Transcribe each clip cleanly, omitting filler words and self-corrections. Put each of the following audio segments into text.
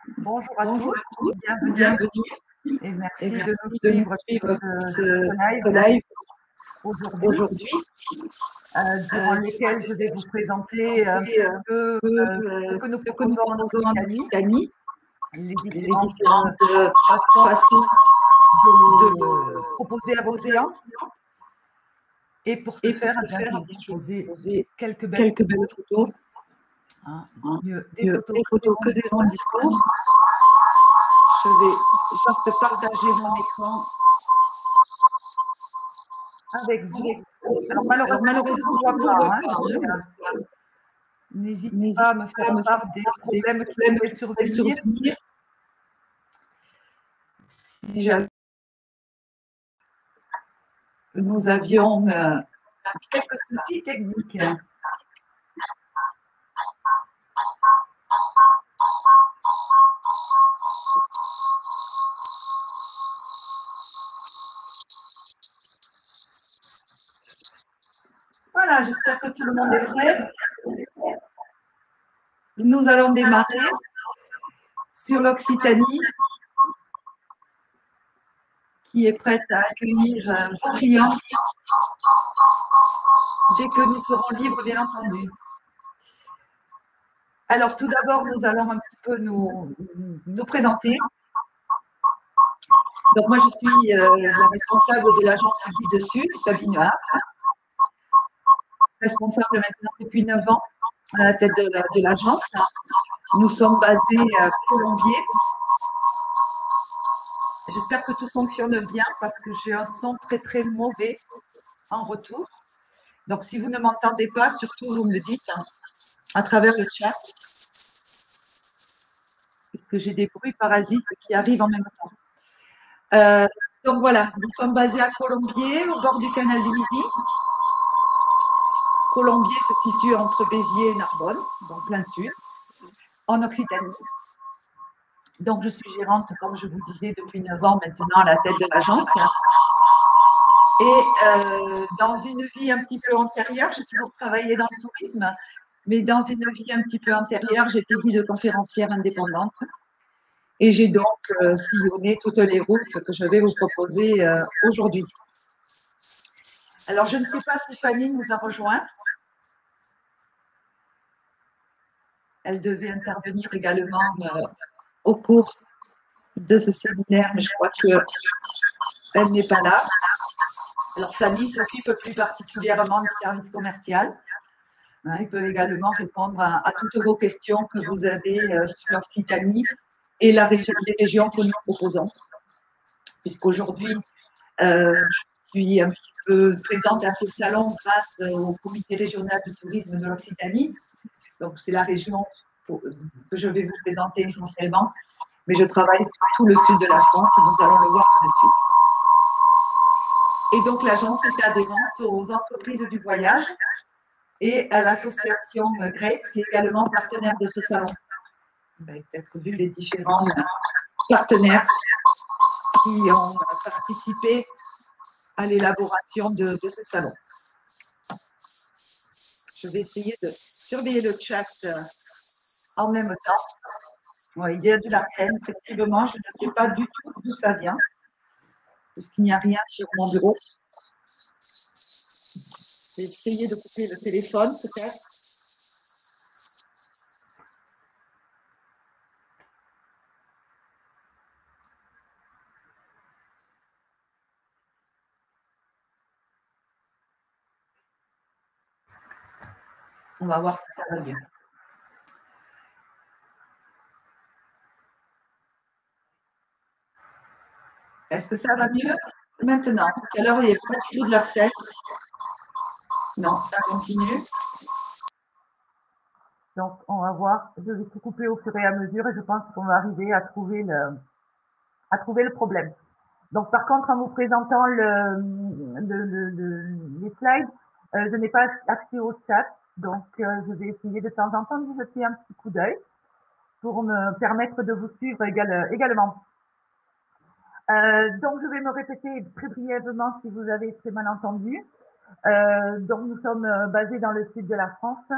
Bonjour à tous, bienvenue et merci de nous suivre ce live aujourd'hui, durant lequel je vais vous présenter un petit peu ce que nous proposons en Occitanie, les différentes façons de proposer à vos clients. Et pour ce faire, je vais vous proposer quelques belles photos. Des photos que des longs discours. Je vais juste partager mon écran avec vous. Alors malheureusement, je ne vois pas. N'hésitez pas à me faire part des problèmes qui pourraient survenir. Si nous avions quelques soucis techniques. Voilà, j'espère que tout le monde est prêt. Nous allons démarrer sur l'Occitanie, qui est prête à accueillir vos clients dès que nous serons libres, bien entendu. Alors, tout d'abord, nous allons un petit peu nous présenter. Donc, moi, je suis la responsable de l'agence Guide Sud, Sabine Hart, responsable maintenant depuis 9 ans à la tête de l'agence. Nous sommes basés à Colombier. J'espère que tout fonctionne bien parce que j'ai un son très très mauvais en retour. Donc, si vous ne m'entendez pas, surtout vous me le dites à travers le chat, puisque j'ai des bruits parasites qui arrivent en même temps. Donc voilà, nous sommes basés à Colombier, au bord du canal du Midi. Colombier se situe entre Béziers et Narbonne, donc plein sud, en Occitanie. Donc je suis gérante, comme je vous disais, depuis 9 ans maintenant à la tête de l'agence. Et dans une vie un petit peu antérieure, j'ai toujours travaillé dans le tourisme, mais dans une vie un petit peu antérieure, j'étais guide conférencière indépendante. Et j'ai donc sillonné toutes les routes que je vais vous proposer aujourd'hui. Alors, je ne sais pas si Fanny nous a rejoint. Elle devait intervenir également au cours de ce séminaire, mais je crois qu'elle n'est pas là. Alors, Fanny s'occupe plus particulièrement du service commercial. Il peut également répondre à toutes vos questions que vous avez sur l'Occitanie et les régions que nous proposons. Puisqu'aujourd'hui, je suis un petit peu présente à ce salon grâce au comité régional de tourisme de l'Occitanie. Donc, c'est la région que je vais vous présenter essentiellement. Mais je travaille sur tout le sud de la France et nous allons le voir tout de suite. Et donc, l'agence est adhérente aux entreprises du voyage et à l'association Great, qui est également partenaire de ce salon. Vous avez peut-être vu les différents partenaires qui ont participé à l'élaboration de ce salon. Je vais essayer de surveiller le chat en même temps. Ouais, il y a de l'arsène, effectivement. Je ne sais pas du tout d'où ça vient, parce qu'il n'y a rien sur mon bureau. Je vais essayer de couper le téléphone, peut-être. On va voir si ça va mieux. Est-ce que ça va mieux maintenant? Tout à l'heure, il n'y avait pas du tout de l'arsène. Non, ça continue. Donc, on va voir. Je vais tout couper au fur et à mesure et je pense qu'on va arriver à trouver le problème. Donc, par contre, en vous présentant les slides, je n'ai pas accès au chat. Donc, je vais essayer de temps en temps de vous jeter un petit coup d'œil pour me permettre de vous suivre également. Donc, je vais me répéter très brièvement si vous avez très mal entendu. Donc, nous sommes basés dans le sud de la France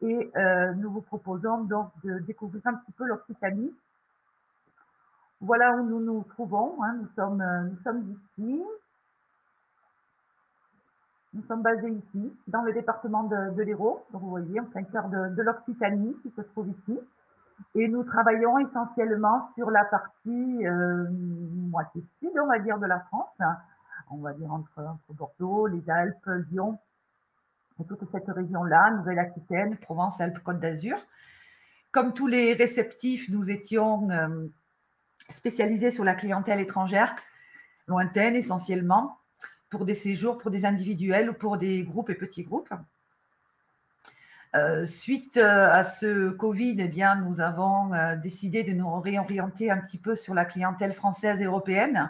et nous vous proposons donc de découvrir un petit peu l'Occitanie Voilà où nous nous trouvons. Hein. Nous sommes ici. Nous sommes basés ici, dans le département de l'Hérault. Donc vous voyez, en plein cœur de l'Occitanie qui se trouve ici. Et nous travaillons essentiellement sur la partie moitié sud, on va dire, de la France. Hein. On va dire entre Bordeaux, les Alpes, Lyon, et toute cette région-là, Nouvelle-Aquitaine, Provence, Alpes, Côte d'Azur. Comme tous les réceptifs, nous étions spécialisés sur la clientèle étrangère, lointaine essentiellement, pour des séjours, pour des individuels ou pour des groupes et petits groupes. Suite à ce Covid, eh bien, nous avons décidé de nous réorienter un petit peu sur la clientèle française et européenne,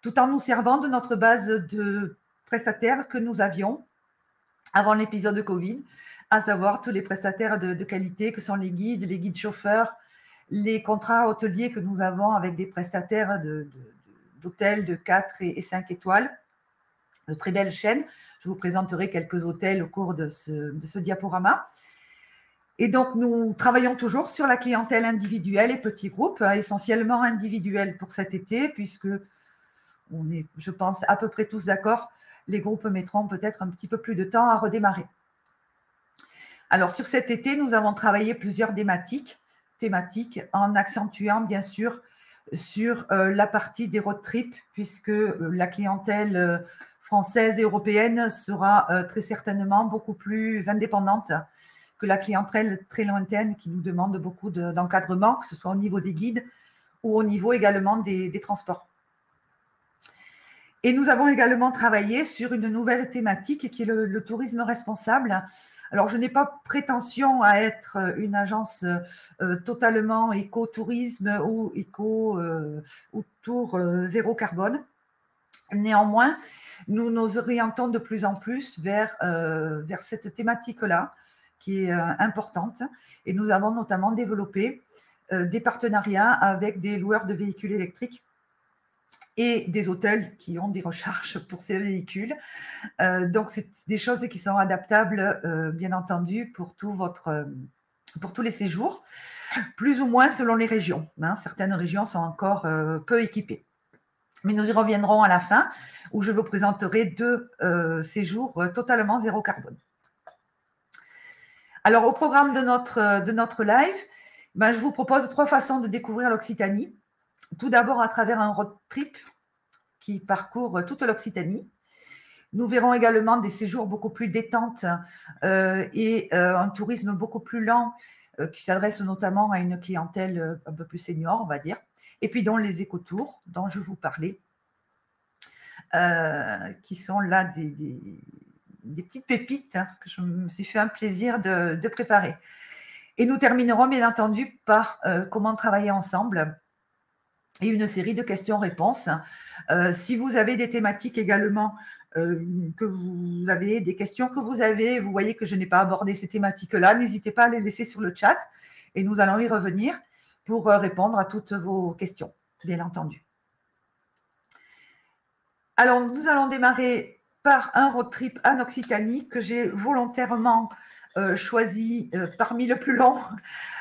tout en nous servant de notre base de prestataires que nous avions avant l'épisode de Covid, à savoir tous les prestataires de qualité que sont les guides chauffeurs, les contrats hôteliers que nous avons avec des prestataires d'hôtels de 4 et 5 étoiles, de très belles chaînes. Je vous présenterai quelques hôtels au cours de ce diaporama. Et donc, nous travaillons toujours sur la clientèle individuelle et petits groupes, essentiellement individuels pour cet été, puisque on est, je pense, à peu près tous d'accord, les groupes mettront peut-être un petit peu plus de temps à redémarrer. Alors, sur cet été, nous avons travaillé plusieurs thématiques en accentuant, bien sûr, sur la partie des road trips, puisque la clientèle française et européenne sera très certainement beaucoup plus indépendante que la clientèle très lointaine qui nous demande beaucoup d'encadrement, que ce soit au niveau des guides ou au niveau également des transports. Et nous avons également travaillé sur une nouvelle thématique qui est le tourisme responsable. Alors, je n'ai pas prétention à être une agence totalement éco-tourisme ou ou tour zéro carbone. Néanmoins, nous nous orientons de plus en plus vers cette thématique-là qui est importante. Et nous avons notamment développé des partenariats avec des loueurs de véhicules électriques et des hôtels qui ont des recharges pour ces véhicules. Donc, c'est des choses qui sont adaptables, bien entendu, pour tous les séjours, plus ou moins selon les régions. Hein. Certaines régions sont encore peu équipées. Mais nous y reviendrons à la fin, où je vous présenterai 2 séjours totalement zéro carbone. Alors, au programme de notre live, ben, je vous propose 3 façons de découvrir l'Occitanie. Tout d'abord, à travers un road trip qui parcourt toute l'Occitanie. Nous verrons également des séjours beaucoup plus détente et un tourisme beaucoup plus lent qui s'adresse notamment à une clientèle un peu plus senior, on va dire. Et puis, donc, les écotours dont je vous parlais, qui sont là des petites pépites hein, que je me suis fait un plaisir de préparer. Et nous terminerons bien entendu par comment travailler ensemble et une série de questions-réponses. Si vous avez des thématiques également, que vous avez, des questions que vous avez, vous voyez que je n'ai pas abordé ces thématiques-là, n'hésitez pas à les laisser sur le chat et nous allons y revenir pour répondre à toutes vos questions, bien entendu. Alors, nous allons démarrer par un road trip en Occitanie que j'ai volontairement choisi parmi le plus long,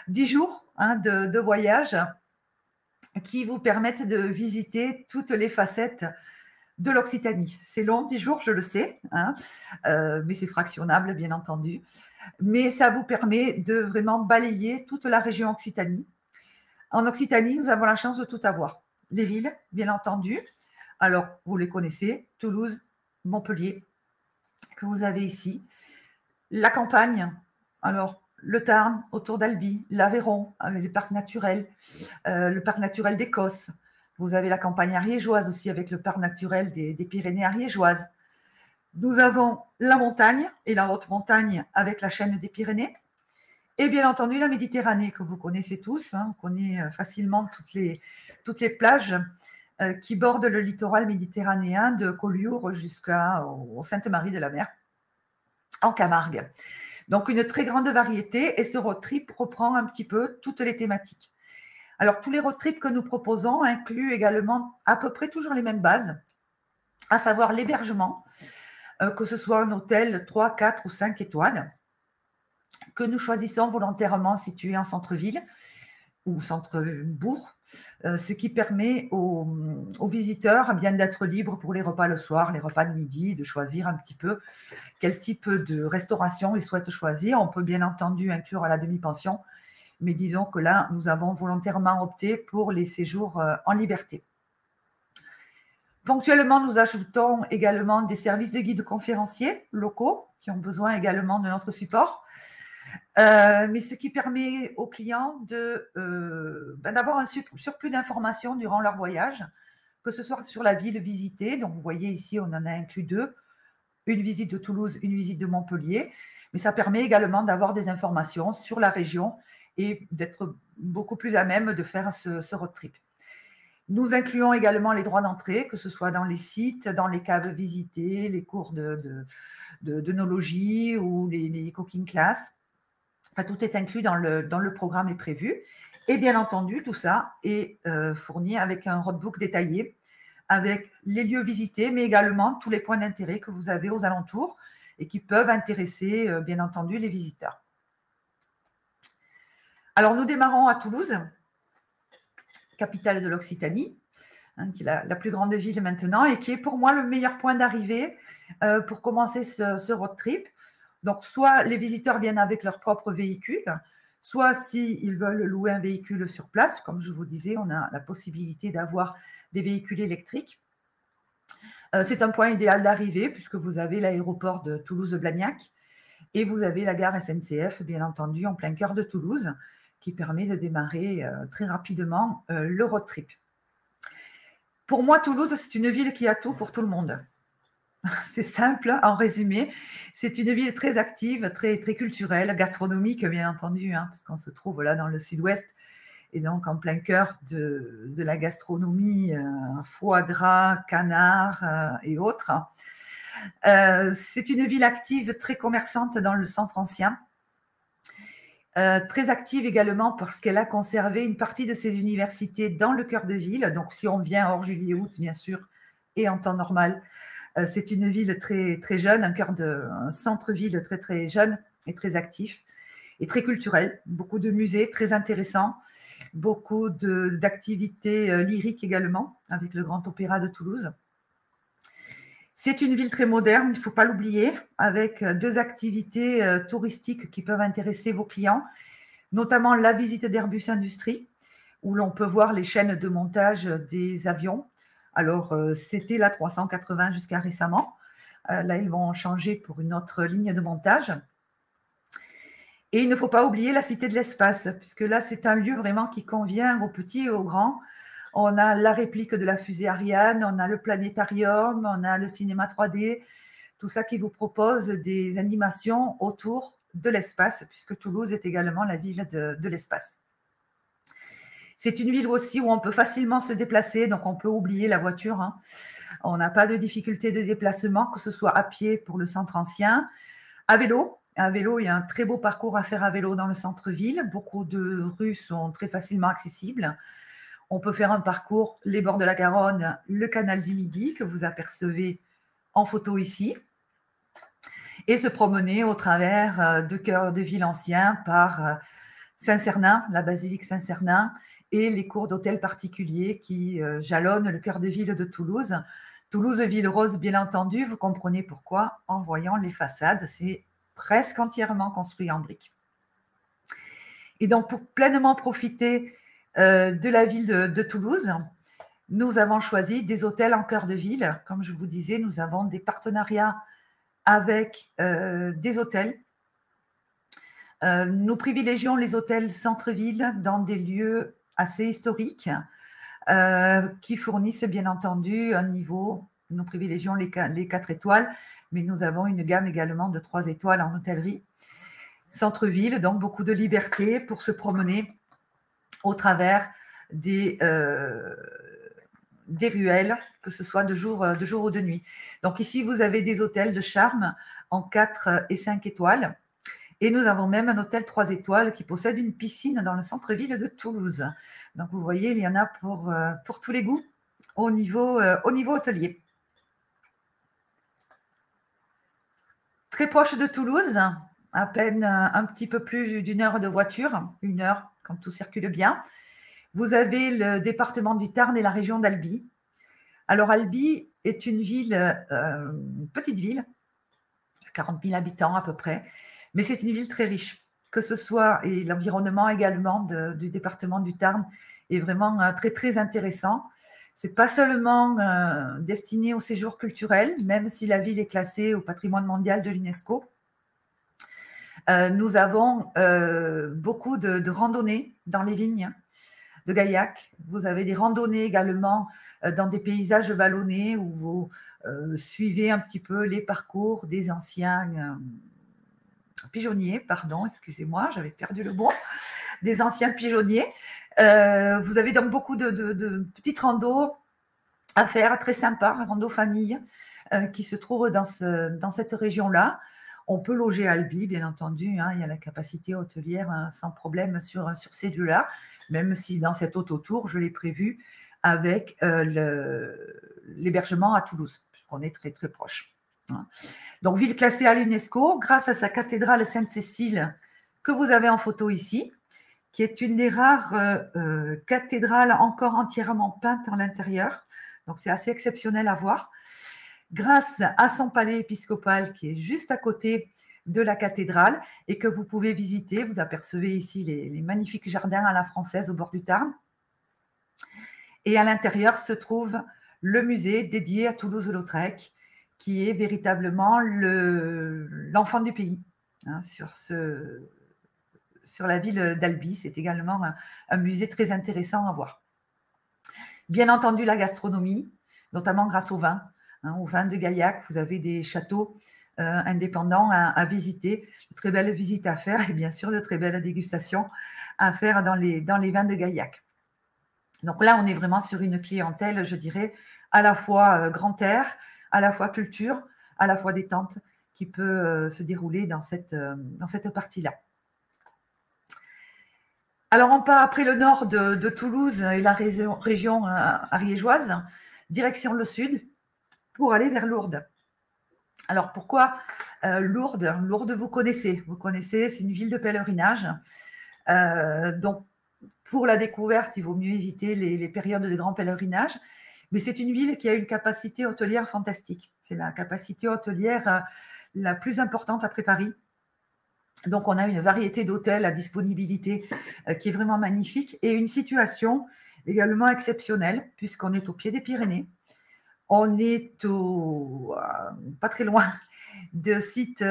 10 jours hein, de voyage qui vous permettent de visiter toutes les facettes de l'Occitanie. C'est long, 10 jours, je le sais, hein, mais c'est fractionnable, bien entendu. Mais ça vous permet de vraiment balayer toute la région Occitanie. En Occitanie, nous avons la chance de tout avoir. Les villes, bien entendu. Alors, vous les connaissez, Toulouse, Montpellier, que vous avez ici. La campagne, alors le Tarn, autour d'Albi, l'Aveyron, avec les parcs naturels, le parc naturel d'Écosse. Vous avez la campagne ariégeoise aussi, avec le parc naturel des Pyrénées ariégeoises. Nous avons la montagne et la haute montagne avec la chaîne des Pyrénées. Et bien entendu, la Méditerranée, que vous connaissez tous. Hein, on connaît facilement toutes les plages qui bordent le littoral méditerranéen de Collioure jusqu'au Sainte-Marie-de-la-Mer, en Camargue. Donc, une très grande variété et ce road trip reprend un petit peu toutes les thématiques. Alors, tous les road trips que nous proposons incluent également à peu près toujours les mêmes bases, à savoir l'hébergement, que ce soit un hôtel 3, 4 ou 5 étoiles, que nous choisissons volontairement situé en centre-ville, ou centre-bourg, ce qui permet aux visiteurs bien d'être libres pour les repas le soir, les repas de midi, de choisir un petit peu quel type de restauration ils souhaitent choisir. On peut bien entendu inclure à la demi-pension, mais disons que là, nous avons volontairement opté pour les séjours en liberté. Ponctuellement, nous ajoutons également des services de guides conférenciers locaux qui ont besoin également de notre support. Mais ce qui permet aux clients d'avoir un surplus d'informations durant leur voyage, que ce soit sur la ville visitée. Donc, vous voyez ici, on en a inclus 2, une visite de Toulouse, une visite de Montpellier. Mais ça permet également d'avoir des informations sur la région et d'être beaucoup plus à même de faire ce road trip. Nous incluons également les droits d'entrée, que ce soit dans les sites, dans les caves visitées, les cours d'œnologie ou les cooking classes. Enfin, tout est inclus dans le programme est prévu. Et bien entendu, tout ça est fourni avec un roadbook détaillé, avec les lieux visités, mais également tous les points d'intérêt que vous avez aux alentours et qui peuvent intéresser, bien entendu, les visiteurs. Alors, nous démarrons à Toulouse, capitale de l'Occitanie, qui est la plus grande ville maintenant et qui est pour moi le meilleur point d'arrivée pour commencer ce road trip. Donc, soit les visiteurs viennent avec leur propre véhicule, soit s'ils veulent louer un véhicule sur place, comme je vous disais, on a la possibilité d'avoir des véhicules électriques. C'est un point idéal d'arrivée puisque vous avez l'aéroport de Toulouse-Blagnac et vous avez la gare SNCF, bien entendu, en plein cœur de Toulouse, qui permet de démarrer très rapidement le road trip. Pour moi, Toulouse, c'est une ville qui a tout pour tout le monde. C'est simple, en résumé. C'est une ville très active, très, très culturelle, gastronomique, bien entendu, parce qu'on se trouve là dans le sud-ouest et donc en plein cœur de la gastronomie, foie gras, canard et autres. C'est une ville active, très commerçante dans le centre ancien. Très active également parce qu'elle a conservé une partie de ses universités dans le cœur de ville. Donc, si on vient hors juillet-août, bien sûr, et en temps normal, c'est une ville très, très jeune, un centre-ville très, très jeune et très actif et très culturel. Beaucoup de musées très intéressants, beaucoup d'activités lyriques également, avec le Grand Opéra de Toulouse. C'est une ville très moderne, il ne faut pas l'oublier, avec 2 activités touristiques qui peuvent intéresser vos clients, notamment la visite d'Airbus Industrie, où l'on peut voir les chaînes de montage des avions. Alors, c'était la 380 jusqu'à récemment. Là, ils vont changer pour une autre ligne de montage. Et il ne faut pas oublier la Cité de l'Espace, puisque là, c'est un lieu vraiment qui convient aux petits et aux grands. On a la réplique de la fusée Ariane, on a le planétarium, on a le cinéma 3D, tout ça qui vous propose des animations autour de l'espace, puisque Toulouse est également la ville de l'espace. C'est une ville aussi où on peut facilement se déplacer, donc on peut oublier la voiture. On n'a pas de difficulté de déplacement, que ce soit à pied pour le centre ancien, à vélo. À vélo, il y a un très beau parcours à faire à vélo dans le centre-ville. Beaucoup de rues sont très facilement accessibles. On peut faire un parcours, les bords de la Garonne, le canal du Midi, que vous apercevez en photo ici, et se promener au travers de cœurs de ville anciens par Saint-Cernin, la basilique Saint-Cernin, et les cours d'hôtels particuliers qui jalonnent le cœur de ville de Toulouse. Toulouse, ville rose, bien entendu, vous comprenez pourquoi en voyant les façades, c'est presque entièrement construit en briques. Et donc, pour pleinement profiter de la ville de Toulouse, nous avons choisi des hôtels en cœur de ville. Comme je vous disais, nous avons des partenariats avec des hôtels. Nous privilégions les hôtels centre-ville dans des lieux assez historiques qui fournissent bien entendu un niveau. Nous privilégions les 4 étoiles, mais nous avons une gamme également de 3 étoiles en hôtellerie. Centre-ville, donc beaucoup de liberté pour se promener au travers des ruelles, que ce soit de jour ou de nuit. Donc ici, vous avez des hôtels de charme en 4 et 5 étoiles. Et nous avons même un hôtel 3 étoiles qui possède une piscine dans le centre-ville de Toulouse. Donc vous voyez, il y en a pour tous les goûts au niveau hôtelier. Très proche de Toulouse, à peine un petit peu plus d'1 heure de voiture, 1 heure, quand tout circule bien. Vous avez le département du Tarn et la région d'Albi. Alors, Albi est une ville, une petite ville, 40 000 habitants à peu près, mais c'est une ville très riche, que ce soit, et l'environnement également du département du Tarn est vraiment très, très intéressant. Ce n'est pas seulement destiné au séjour culturel, même si la ville est classée au patrimoine mondial de l'UNESCO. Nous avons beaucoup de randonnées dans les vignes de Gaillac. Vous avez des randonnées également dans des paysages vallonnés où vous suivez un petit peu les parcours des anciens pigeonniers, pardon, excusez-moi, j'avais perdu le mot, des anciens pigeonniers. Vous avez donc beaucoup de petites randos à faire, très sympa, rando famille, qui se trouvent dans cette région-là. On peut loger à Albi, bien entendu, hein, il y a la capacité hôtelière sans problème sur ces lieux-là, même si dans cet autotour, je l'ai prévu avec l'hébergement à Toulouse, puisqu'on est très, très proche. Donc, ville classée à l'UNESCO, grâce à sa cathédrale Sainte-Cécile, que vous avez en photo ici, qui est une des rares cathédrales encore entièrement peintes à l'intérieur. Donc, c'est assez exceptionnel à voir. Grâce à son palais épiscopal qui est juste à côté de la cathédrale et que vous pouvez visiter. Vous apercevez ici les magnifiques jardins à la française au bord du Tarn. Et à l'intérieur se trouve le musée dédié à Toulouse-Lautrec, qui est véritablement l'enfant du pays. Hein, sur la ville d'Albi, c'est également un musée très intéressant à voir. Bien entendu, la gastronomie, notamment grâce au vin. Au vin de Gaillac, vous avez des châteaux indépendants à visiter, de très belles visites à faire et bien sûr de très belles dégustations à faire dans les vins de Gaillac. Donc là, on est vraiment sur une clientèle, je dirais, à la fois grand air, à la fois culture, à la fois détente qui peut se dérouler dans cette partie-là. Alors, on part après le nord de Toulouse et la région ariégeoise, direction le sud, pour aller vers Lourdes. Alors, pourquoi Lourdes? Lourdes, vous connaissez, c'est une ville de pèlerinage. Donc, pour la découverte, il vaut mieux éviter les périodes de grand pèlerinage. Mais c'est une ville qui a une capacité hôtelière fantastique. C'est la capacité hôtelière la plus importante après Paris. Donc, on a une variété d'hôtels à disponibilité qui est vraiment magnifique et une situation également exceptionnelle puisqu'on est au pied des Pyrénées. On est pas très loin de sites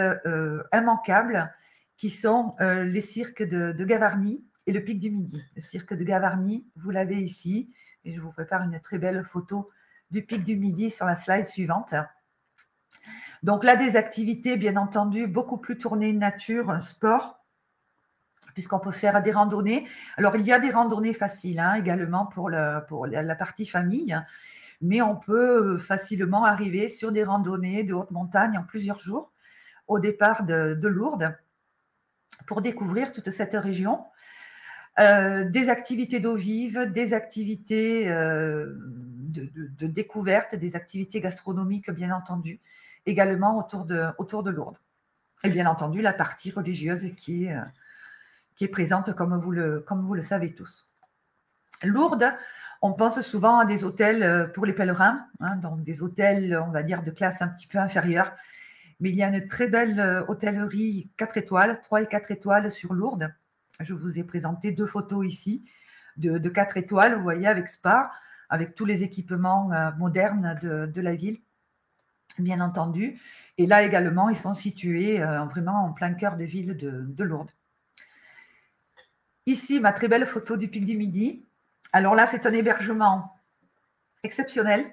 immanquables qui sont les cirques de Gavarnie et le Pic du Midi. Le cirque de Gavarnie, vous l'avez ici, et je vous prépare une très belle photo du Pic du Midi sur la slide suivante. Donc là, des activités, bien entendu, beaucoup plus tournées nature, sport, puisqu'on peut faire des randonnées. Alors, il y a des randonnées faciles également pour la partie famille, mais on peut facilement arriver sur des randonnées de haute montagne en plusieurs jours au départ de Lourdes pour découvrir toute cette région. Des activités d'eau vive, des activités de découverte, des activités gastronomiques, bien entendu, également autour de Lourdes. Et bien entendu, la partie religieuse qui est présente comme vous le savez tous. Lourdes, on pense souvent à des hôtels pour les pèlerins, donc des hôtels, on va dire, de classe un petit peu inférieure. Mais il y a une très belle hôtellerie 4 étoiles, 3 et 4 étoiles sur Lourdes. Je vous ai présenté 2 photos ici de 4 étoiles, vous voyez, avec spa, avec tous les équipements modernes de la ville, bien entendu. Et là également, ils sont situés vraiment en plein cœur de ville de Lourdes. Ici, ma très belle photo du Pic du Midi. Alors là, c'est un hébergement exceptionnel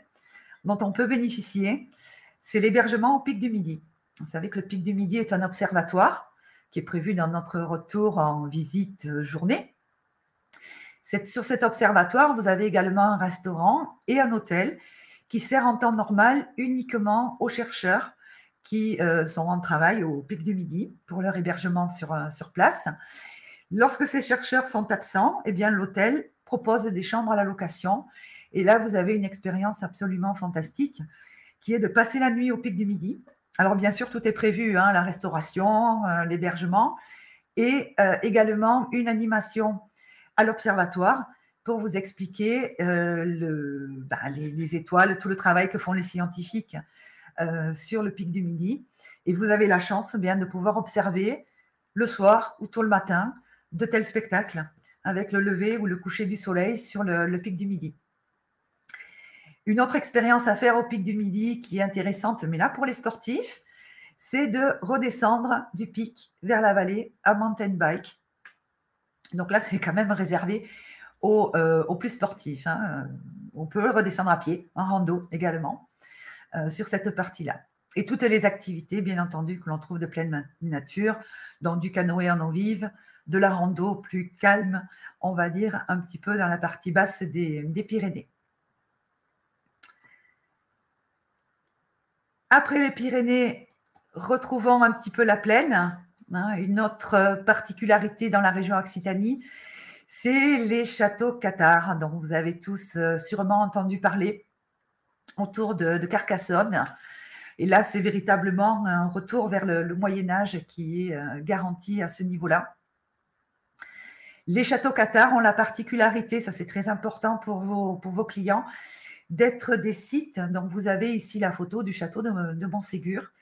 dont on peut bénéficier. C'est l'hébergement au Pic du Midi. Vous savez que le Pic du Midi est un observatoire qui est prévu dans notre retour en visite journée. Sur cet observatoire, vous avez également un restaurant et un hôtel qui sert en temps normal uniquement aux chercheurs qui sont en travail au Pic du Midi pour leur hébergement sur place. Lorsque ces chercheurs sont absents, eh bien, l'hôtel propose des chambres à la location. Et là, vous avez une expérience absolument fantastique qui est de passer la nuit au Pic du Midi. Alors, bien sûr, tout est prévu, la restauration, l'hébergement et également une animation à l'observatoire pour vous expliquer les étoiles, tout le travail que font les scientifiques sur le pic du Midi. Et vous avez la chance bien de pouvoir observer le soir ou tôt le matin de tels spectacles avec le lever ou le coucher du soleil sur le pic du Midi. Une autre expérience à faire au pic du Midi qui est intéressante, mais là pour les sportifs, c'est de redescendre du pic vers la vallée à mountain bike. Donc là, c'est quand même réservé aux plus sportifs. Hein. On peut redescendre à pied, en rando également, sur cette partie-là. Et toutes les activités, bien entendu, que l'on trouve de pleine nature, donc du canoë en eau vive, de la rando plus calme, on va dire, un petit peu dans la partie basse des Pyrénées. Après les Pyrénées, retrouvons un petit peu la plaine. Hein, une autre particularité dans la région Occitanie, c'est les châteaux cathares, dont vous avez tous sûrement entendu parler autour de Carcassonne. Et là, c'est véritablement un retour vers le Moyen-Âge qui est garanti à ce niveau-là. Les châteaux cathares ont la particularité, ça c'est très important pour vos clients, d'être des sites, donc vous avez ici la photo du château de Montségur,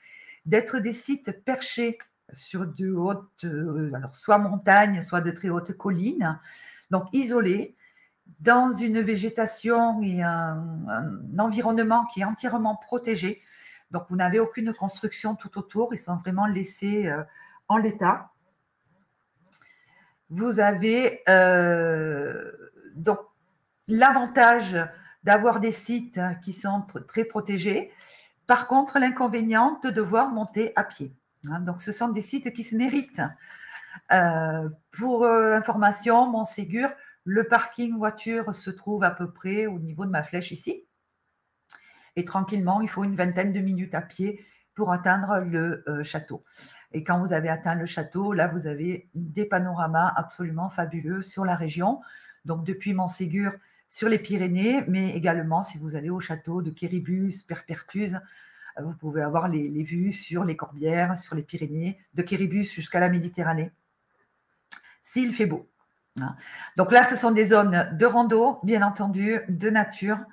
d'être des sites perchés sur de hautes, alors soit montagnes, soit de très hautes collines, donc isolés, dans une végétation et un environnement qui est entièrement protégé. Donc, vous n'avez aucune construction tout autour, ils sont vraiment laissés en l'état. Vous avez donc l'avantage d'avoir des sites qui sont très protégés. Par contre, l'inconvénient de devoir monter à pied. Hein, donc, ce sont des sites qui se méritent. Pour information, Montségur, le parking voiture se trouve à peu près au niveau de ma flèche ici. Et tranquillement, il faut une vingtaine de minutes à pied pour atteindre le château. Et quand vous avez atteint le château, là, vous avez des panoramas absolument fabuleux sur la région. Donc, depuis Montségur, sur les Pyrénées, mais également, si vous allez au château de Quéribus, Perpertuse, vous pouvez avoir les vues sur les Corbières, sur les Pyrénées, de Quéribus jusqu'à la Méditerranée, s'il fait beau. Donc là, ce sont des zones de rando, bien entendu, de nature.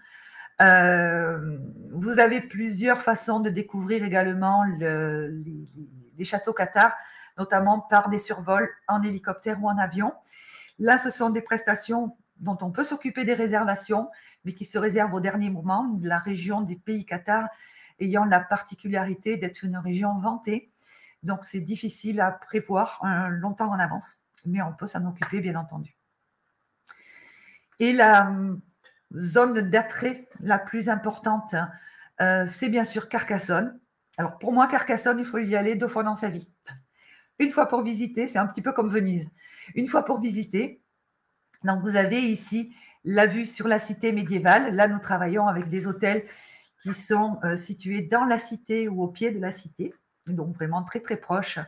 Vous avez plusieurs façons de découvrir également les châteaux cathares, notamment par des survols en hélicoptère ou en avion. Là, ce sont des prestations dont on peut s'occuper des réservations, mais qui se réservent au dernier moment. La région des pays cathares ayant la particularité d'être une région vantée. Donc, c'est difficile à prévoir longtemps en avance, mais on peut s'en occuper, bien entendu. Et la zone d'attrait la plus importante, c'est bien sûr Carcassonne. Alors, pour moi, Carcassonne, il faut y aller 2 fois dans sa vie. Une fois pour visiter, c'est un petit peu comme Venise. Une fois pour visiter. Donc, vous avez ici la vue sur la cité médiévale. Là, nous travaillons avec des hôtels qui sont situés dans la cité ou au pied de la cité, donc vraiment très, très proche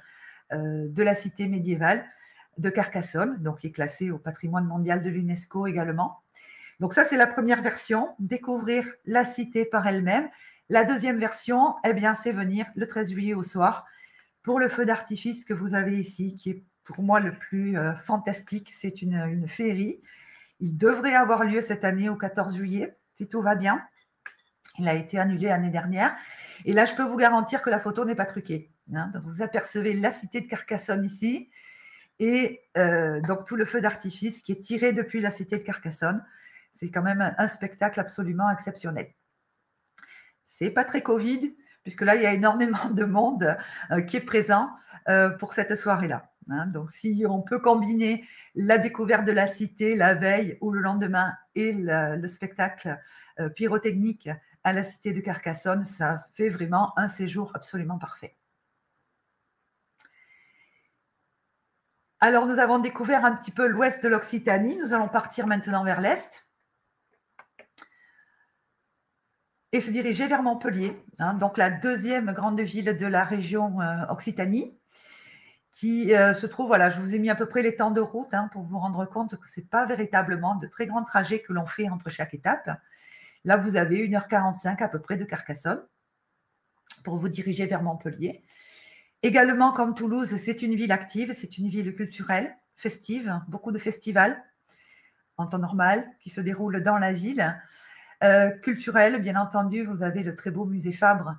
de la cité médiévale de Carcassonne, donc qui est classée au patrimoine mondial de l'UNESCO également. Donc ça, c'est la première version, découvrir la cité par elle-même. La deuxième version, eh bien, c'est venir le 13 juillet au soir pour le feu d'artifice que vous avez ici, qui est pour moi le plus fantastique. C'est une féerie. Il devrait avoir lieu cette année au 14 juillet, si tout va bien. Il a été annulé l'année dernière. Et là, je peux vous garantir que la photo n'est pas truquée. Hein. Donc, vous apercevez la cité de Carcassonne ici et donc tout le feu d'artifice qui est tiré depuis la cité de Carcassonne. C'est quand même un spectacle absolument exceptionnel. C'est pas très Covid, puisque là, il y a énormément de monde qui est présent pour cette soirée-là. Hein. Donc, si on peut combiner la découverte de la cité la veille ou le lendemain et le spectacle pyrotechnique à la cité de Carcassonne, ça fait vraiment un séjour absolument parfait. Alors, nous avons découvert un petit peu l'ouest de l'Occitanie. Nous allons partir maintenant vers l'est et se diriger vers Montpellier, hein, donc la deuxième grande ville de la région Occitanie, qui se trouve, voilà, je vous ai mis à peu près les temps de route hein, pour vous rendre compte que ce n'est pas véritablement de très grands trajets que l'on fait entre chaque étape. Là, vous avez 1h45 à peu près de Carcassonne pour vous diriger vers Montpellier. Également, comme Toulouse, c'est une ville active, c'est une ville culturelle, festive, beaucoup de festivals. en temps normal qui se déroule dans la ville. Culturelle, bien entendu, vous avez le très beau musée Fabre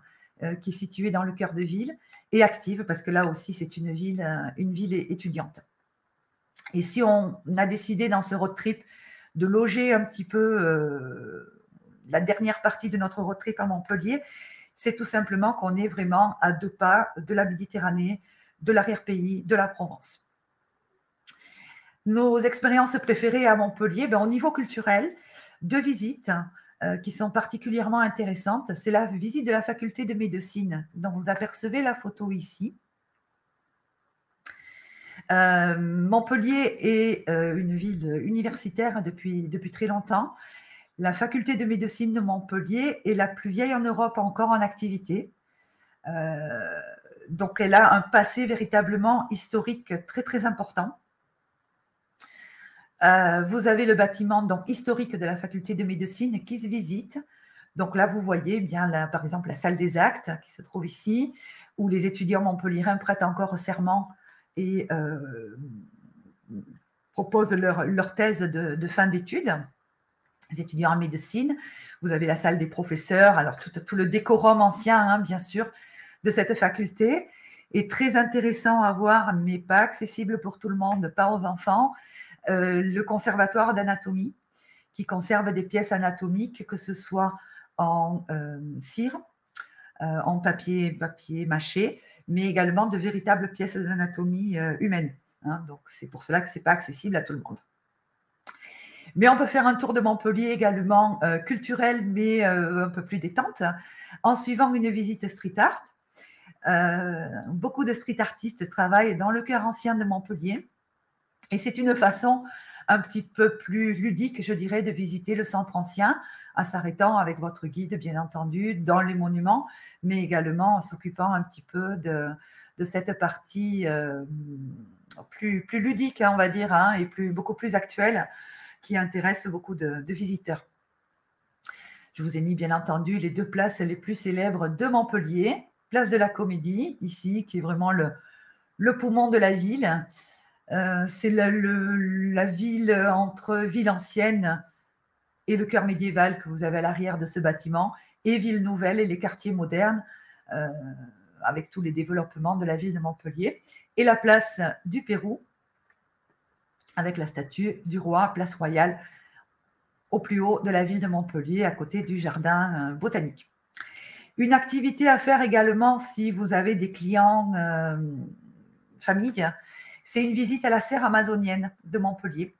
qui est situé dans le cœur de ville, et active parce que là aussi c'est une ville étudiante. Et si on a décidé dans ce road trip de loger un petit peu la dernière partie de notre road trip à Montpellier, c'est tout simplement qu'on est vraiment à 2 pas de la Méditerranée, de l'arrière-pays, de la Provence. Nos expériences préférées à Montpellier, au niveau culturel, 2 visites qui sont particulièrement intéressantes. C'est la visite de la faculté de médecine, dont vous apercevez la photo ici. Montpellier est une ville universitaire depuis très longtemps. La faculté de médecine de Montpellier est la plus vieille en Europe encore en activité. Donc, elle a un passé véritablement historique très, très important. Vous avez le bâtiment donc, historique de la faculté de médecine qui se visite. Donc là, vous voyez bien, par exemple, la salle des actes qui se trouve ici, où les étudiants montpelliérains prêtent encore serment et proposent leur thèse de fin d'études. Les étudiants en médecine. Vous avez la salle des professeurs, alors tout le décorum ancien, bien sûr, de cette faculté est très intéressant à voir, mais pas accessible pour tout le monde, pas aux enfants. Le conservatoire d'anatomie, qui conserve des pièces anatomiques, que ce soit en cire, en papier mâché, mais également de véritables pièces d'anatomie humaine. Donc, c'est pour cela que ce n'est pas accessible à tout le monde. Mais on peut faire un tour de Montpellier également culturel, mais un peu plus détente, en suivant une visite street art. Beaucoup de street artistes travaillent dans le cœur ancien de Montpellier. Et c'est une façon un petit peu plus ludique, je dirais, de visiter le centre ancien, en s'arrêtant avec votre guide, bien entendu, dans les monuments, mais également en s'occupant un petit peu de cette partie plus ludique, on va dire, et beaucoup plus actuelle, qui intéresse beaucoup de visiteurs. Je vous ai mis, bien entendu, les 2 places les plus célèbres de Montpellier. Place de la Comédie, ici, qui est vraiment le poumon de la ville. C'est la ville entre ville ancienne et le cœur médiéval que vous avez à l'arrière de ce bâtiment, et ville nouvelle et les quartiers modernes, avec tous les développements de la ville de Montpellier. Et la place du Pérou, avec la statue du roi, place royale, au plus haut de la ville de Montpellier, à côté du jardin botanique. Une activité à faire également si vous avez des clients famille, c'est une visite à la serre amazonienne de Montpellier.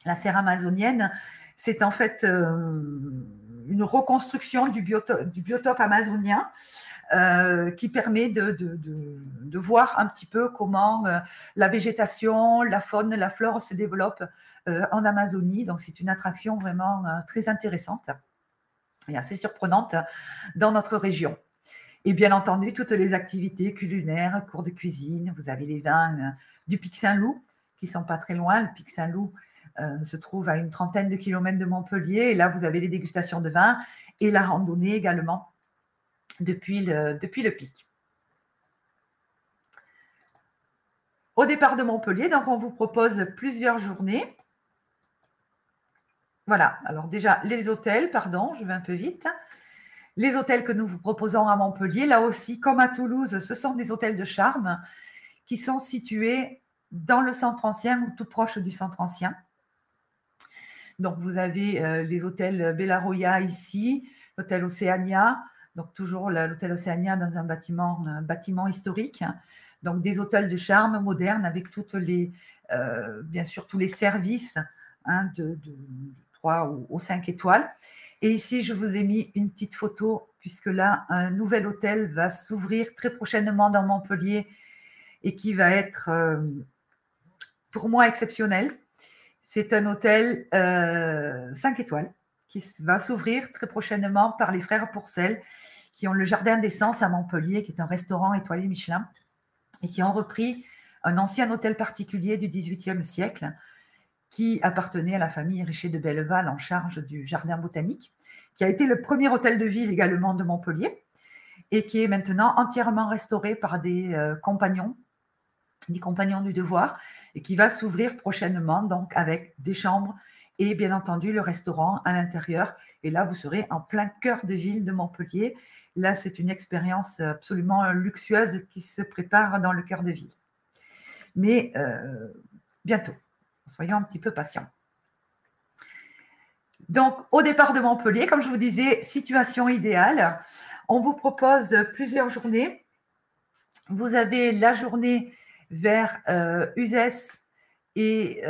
La serre amazonienne, c'est en fait une reconstruction du biotope amazonien qui permet de voir un petit peu comment la végétation, la faune, la flore se développent en Amazonie. Donc, c'est une attraction vraiment très intéressante et assez surprenante dans notre région. Et bien entendu, toutes les activités culinaires, cours de cuisine. Vous avez les vins du Pic Saint-Loup qui ne sont pas très loin. Le Pic Saint-Loup se trouve à une 30aine de kilomètres de Montpellier. Et là, vous avez les dégustations de vin et la randonnée également depuis le Pic. Au départ de Montpellier, donc on vous propose plusieurs journées. Voilà, alors déjà les hôtels, pardon, je vais un peu vite. Les hôtels que nous vous proposons à Montpellier, là aussi, comme à Toulouse, ce sont des hôtels de charme qui sont situés dans le centre ancien ou tout proche du centre ancien. Donc, vous avez les hôtels Bellaroya ici, l'hôtel Océania, donc toujours l'hôtel Océania dans un bâtiment historique. Donc, des hôtels de charme modernes avec bien sûr tous les services de 3 ou 5 étoiles. Et ici, je vous ai mis une petite photo, puisque là, un nouvel hôtel va s'ouvrir très prochainement dans Montpellier et qui va être, pour moi, exceptionnel. C'est un hôtel 5 étoiles qui va s'ouvrir très prochainement par les frères Pourcel, qui ont le Jardin d'Essence à Montpellier, qui est un restaurant étoilé Michelin, et qui ont repris un ancien hôtel particulier du XVIIIe siècle, qui appartenait à la famille Richer de Belleval en charge du jardin botanique, qui a été le premier hôtel de ville également de Montpellier et qui est maintenant entièrement restauré par des compagnons du devoir et qui va s'ouvrir prochainement donc avec des chambres et bien entendu le restaurant à l'intérieur. Et là, vous serez en plein cœur de ville de Montpellier. Là, c'est une expérience absolument luxueuse qui se prépare dans le cœur de ville. Mais bientôt, soyons un petit peu patients. Donc, au départ de Montpellier, comme je vous disais, situation idéale. On vous propose plusieurs journées. Vous avez la journée vers Uzès et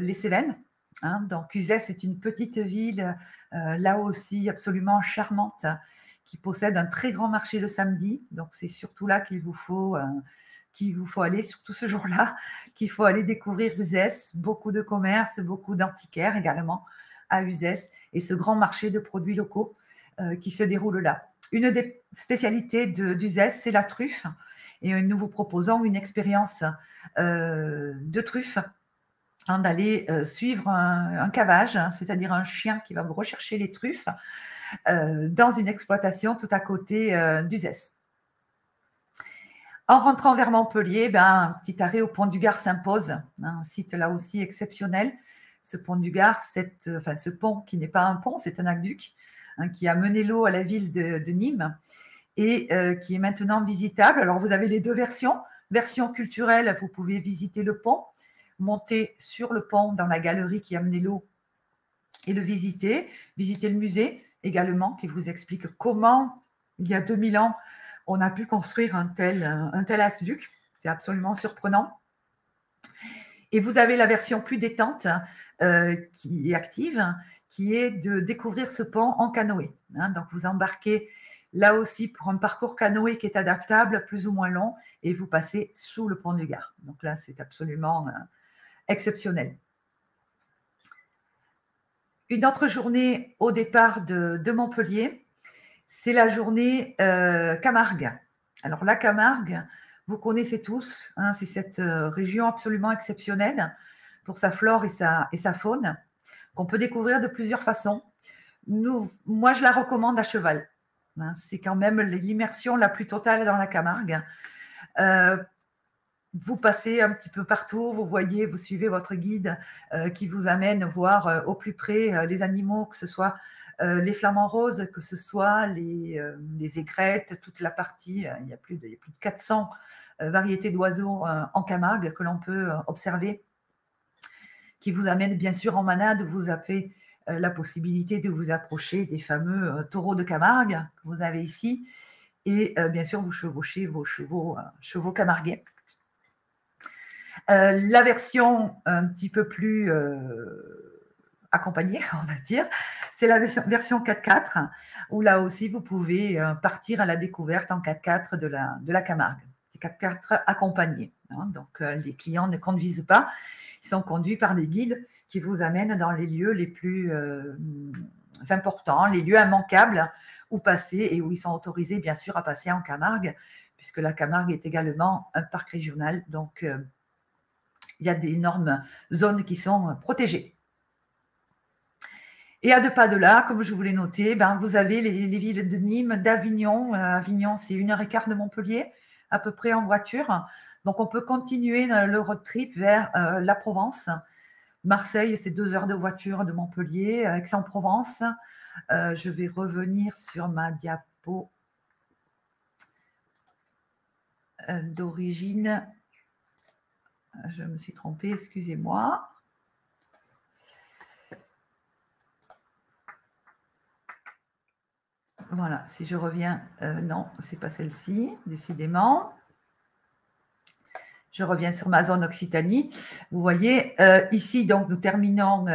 les Cévennes. Hein. Donc, Uzès est une petite ville, là aussi absolument charmante, qui possède un très grand marché le samedi. Donc, c'est surtout là qu'il vous faut aller, surtout ce jour-là, qu'il faut aller découvrir Uzès. Beaucoup de commerces, beaucoup d'antiquaires également à Uzès, et ce grand marché de produits locaux qui se déroule là. Une des spécialités d'Uzès, c'est la truffe. Et nous vous proposons une expérience de truffe, hein, d'aller suivre un cavage, hein, c'est-à-dire un chien qui va vous rechercher les truffes dans une exploitation tout à côté d'Uzès. En rentrant vers Montpellier, un petit arrêt au pont du Gard s'impose, hein, un site là aussi exceptionnel. Ce pont du Gard, ce pont qui n'est pas un pont, c'est un aqueduc, hein, qui a mené l'eau à la ville de Nîmes et qui est maintenant visitable. Alors, vous avez les deux versions. Version culturelle, vous pouvez visiter le pont, monter sur le pont dans la galerie qui a mené l'eau et le visiter. Visiter le musée également, qui vous explique comment, il y a 2000 ans, on a pu construire un tel aqueduc. C'est absolument surprenant. Et vous avez la version plus détente qui est active, qui est de découvrir ce pont en canoë. Hein. Donc, vous embarquez là aussi pour un parcours canoë qui est adaptable, plus ou moins long, et vous passez sous le pont du Gard. Donc là, c'est absolument exceptionnel. Une autre journée au départ de Montpellier, c'est la journée Camargue. Alors la Camargue, vous connaissez tous, hein, c'est cette région absolument exceptionnelle pour sa flore et sa faune, qu'on peut découvrir de plusieurs façons. Moi, je la recommande à cheval. Hein, c'est quand même l'immersion la plus totale dans la Camargue. Vous passez un petit peu partout, vous suivez votre guide qui vous amène voir au plus près les animaux, que ce soit les flamants roses, que ce soit les aigrettes, toute la partie, il y a plus de 400 variétés d'oiseaux en Camargue que l'on peut observer, qui vous amènent bien sûr en manade. Vous avez la possibilité de vous approcher des fameux taureaux de Camargue que vous avez ici, et bien sûr vous chevauchez vos chevaux camarguais. La version un petit peu plus accompagnée, on va dire, c'est la version 4x4, où là aussi vous pouvez partir à la découverte en 4x4 de la Camargue. C'est 4x4 accompagnés. Hein, donc les clients ne conduisent pas, ils sont conduits par des guides qui vous amènent dans les lieux les plus importants, les lieux immanquables où passer et où ils sont autorisés bien sûr à passer en Camargue, puisque la Camargue est également un parc régional, donc il y a d'énormes zones qui sont protégées. Et à 2 pas de là, comme je vous l'ai noté, vous avez les villes de Nîmes, d'Avignon. Avignon, c'est 1h15 de Montpellier, à peu près en voiture. Donc, on peut continuer le road trip vers la Provence. Marseille, c'est 2 heures de voiture de Montpellier. Aix-en-Provence, je vais revenir sur ma diapo d'origine. Je me suis trompée, excusez-moi. Voilà, si je reviens, non, c'est pas celle-ci, décidément. Je reviens sur ma zone Occitanie. Vous voyez, ici, donc, nous terminons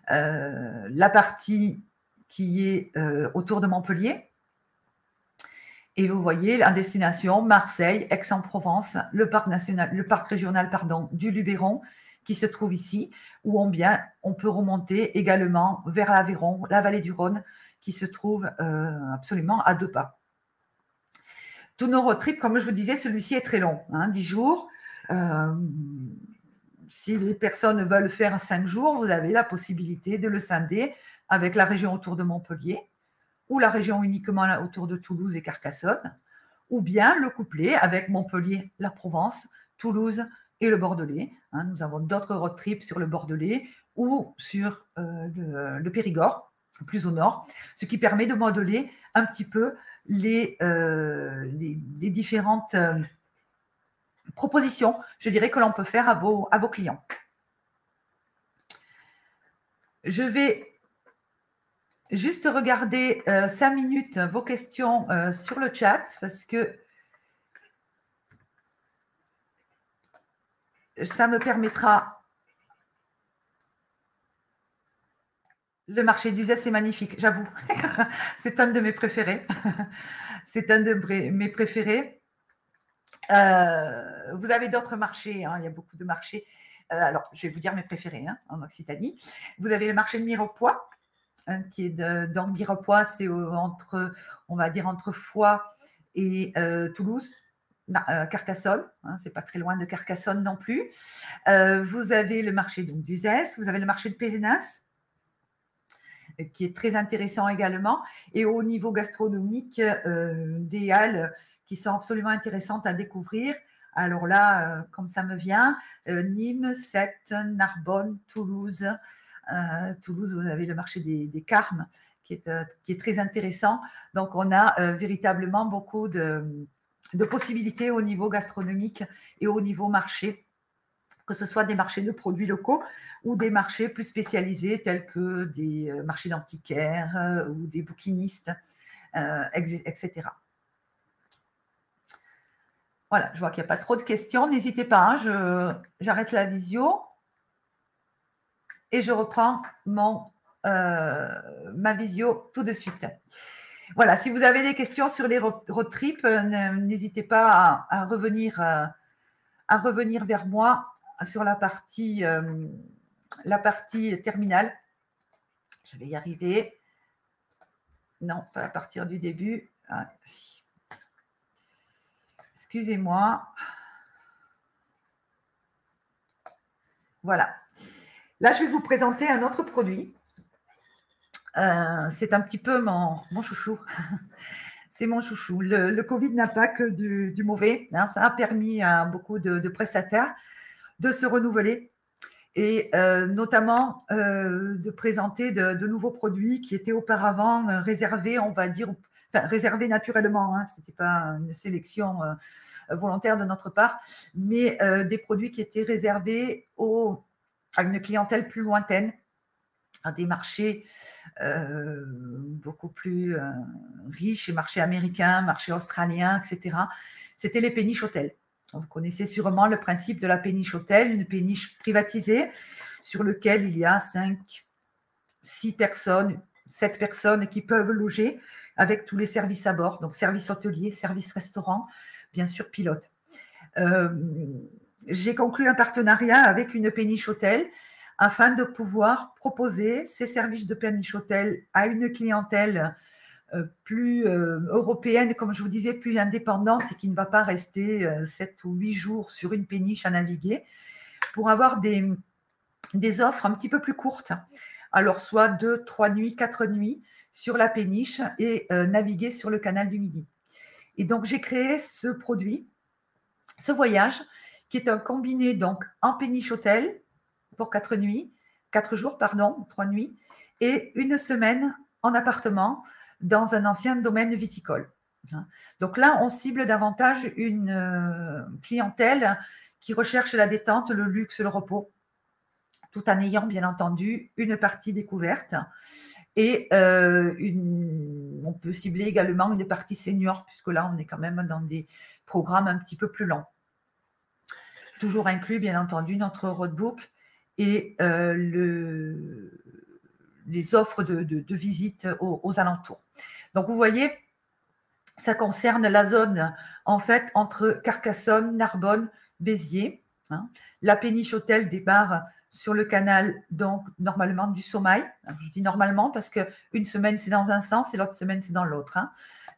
la partie qui est autour de Montpellier. Et vous voyez, en destination, Marseille, Aix-en-Provence, le parc régional du Luberon, qui se trouve ici, où on peut remonter également vers l'Aveyron, la vallée du Rhône, qui se trouve absolument à 2 pas. Tous nos road trips, comme je vous disais, celui-ci est très long, 10 jours. Si les personnes veulent faire 5 jours, vous avez la possibilité de le scinder avec la région autour de Montpellier, ou la région uniquement autour de Toulouse et Carcassonne, ou bien le coupler avec Montpellier, la Provence, Toulouse, et le Bordelais. Hein. Nous avons d'autres road trips sur le Bordelais ou sur le Périgord, plus au nord, ce qui permet de modeler un petit peu les différentes propositions, je dirais, que l'on peut faire à vos clients. Je vais juste regarder 5 minutes vos questions sur le chat parce que ça me permettra. Le marché d'Uzès, c'est magnifique, j'avoue. C'est un de mes préférés. C'est un de mes préférés. Vous avez d'autres marchés, hein, il y a beaucoup de marchés. Alors, je vais vous dire mes préférés hein, en Occitanie. Vous avez le marché de Mirepoix, hein, qui est dans Mirepoix, c'est entre, on va dire, entre Foix et Toulouse. Carcassonne, hein, c'est pas très loin de Carcassonne non plus. Vous avez le marché d'Uzès, vous avez le marché de Pézenas, qui est très intéressant également, et au niveau gastronomique, des halles qui sont absolument intéressantes à découvrir. Alors là, comme ça me vient, Nîmes, Sète, Narbonne, Toulouse. Toulouse, vous avez le marché des Carmes, qui est très intéressant. Donc, on a véritablement beaucoup de possibilités au niveau gastronomique et au niveau marché, que ce soit des marchés de produits locaux ou des marchés plus spécialisés tels que des marchés d'antiquaires ou des bouquinistes, etc. Voilà, je vois qu'il n'y a pas trop de questions. N'hésitez pas, hein, j'arrête la visio et je reprends ma visio tout de suite. Voilà, si vous avez des questions sur les road trips, n'hésitez pas à revenir vers moi sur la partie terminale. Je vais y arriver. Non, pas à partir du début. Ah, excusez-moi. Voilà. Là, je vais vous présenter un autre produit. C'est un petit peu mon chouchou. C'est mon chouchou. Le Covid n'a pas que du mauvais. Hein. Ça a permis à beaucoup de prestataires de se renouveler et notamment de présenter de nouveaux produits qui étaient auparavant réservés, on va dire, réservés naturellement. Hein. Ce n'était pas une sélection volontaire de notre part, mais des produits qui étaient réservés à une clientèle plus lointaine, à des marchés beaucoup plus riches, marchés américains, marchés australiens, etc. C'était les péniches hôtels. Vous connaissez sûrement le principe de la péniche hôtel, une péniche privatisée sur laquelle il y a 5, 6 personnes, 7 personnes qui peuvent loger avec tous les services à bord, donc service hôtelier, service restaurant, bien sûr pilote. J'ai conclu un partenariat avec une péniche hôtel afin de pouvoir proposer ces services de péniche hôtel à une clientèle plus européenne, comme je vous disais, plus indépendante et qui ne va pas rester 7 ou 8 jours sur une péniche à naviguer, pour avoir des offres un petit peu plus courtes. Alors, soit 2, 3 nuits, 4 nuits sur la péniche et naviguer sur le canal du Midi. Et donc, j'ai créé ce produit, ce voyage, qui est un combiné donc en péniche hôtel pour 4 jours, 3 nuits, et une semaine en appartement dans un ancien domaine viticole. Donc là, on cible davantage une clientèle qui recherche la détente, le luxe, le repos, tout en ayant bien entendu une partie découverte. Et on peut cibler également une partie senior, puisque là, on est quand même dans des programmes un petit peu plus longs. Toujours inclus, bien entendu, notre roadbook et les offres de visite aux alentours. Donc, vous voyez, ça concerne la zone, en fait, entre Carcassonne, Narbonne, Béziers. Hein. La péniche hôtel démarre sur le canal, donc, normalement, du Sommail. Je dis normalement parce qu'une semaine, c'est dans un sens et l'autre semaine, c'est dans l'autre. Hein.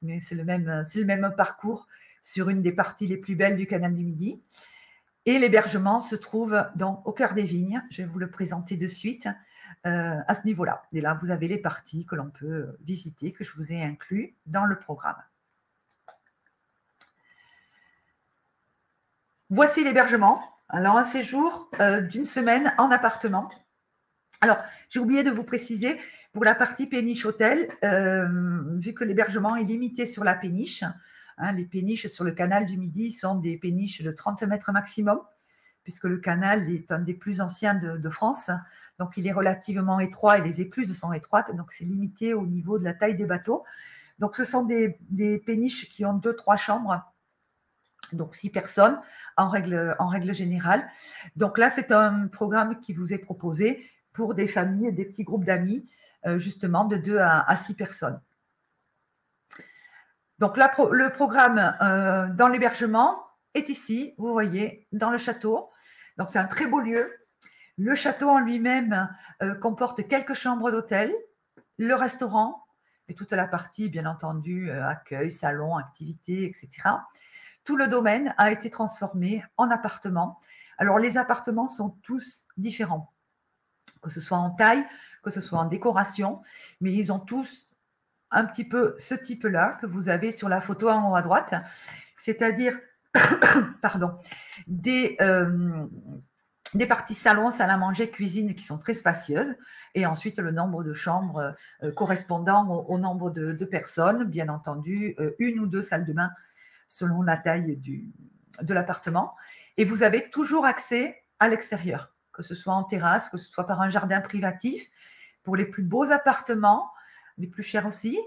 Mais c'est le même parcours sur une des parties les plus belles du canal du Midi. Et l'hébergement se trouve donc au cœur des vignes. Je vais vous le présenter de suite à ce niveau-là. Et là, vous avez les parties que l'on peut visiter, que je vous ai inclus dans le programme. Voici l'hébergement. Alors, un séjour d'une semaine en appartement. Alors, j'ai oublié de vous préciser, pour la partie péniche hôtel, vu que l'hébergement est limité sur la péniche, hein, les péniches sur le canal du Midi sont des péniches de 30 mètres maximum, puisque le canal est un des plus anciens de France. Donc, il est relativement étroit et les écluses sont étroites, donc c'est limité au niveau de la taille des bateaux. Donc, ce sont des péniches qui ont 2-3 chambres, donc 6 personnes en règle générale. Donc là, c'est un programme qui vous est proposé pour des familles, des petits groupes d'amis, justement de 2 à 6 personnes. Donc là, le programme dans l'hébergement est ici, vous voyez, dans le château. Donc c'est un très beau lieu. Le château en lui-même comporte quelques chambres d'hôtel, le restaurant et toute la partie, bien entendu, accueil, salon, activités, etc. Tout le domaine a été transformé en appartements. Alors, les appartements sont tous différents, que ce soit en taille, que ce soit en décoration, mais ils ont tous un petit peu ce type-là que vous avez sur la photo en haut à droite, c'est-à-dire pardon, des parties salon, salle à manger, cuisine qui sont très spacieuses, et ensuite le nombre de chambres correspondant au nombre de personnes, bien entendu, 1 ou 2 salles de bain selon la taille de l'appartement. Et vous avez toujours accès à l'extérieur, que ce soit en terrasse, que ce soit par un jardin privatif. Pour les plus beaux appartements, les plus chers aussi,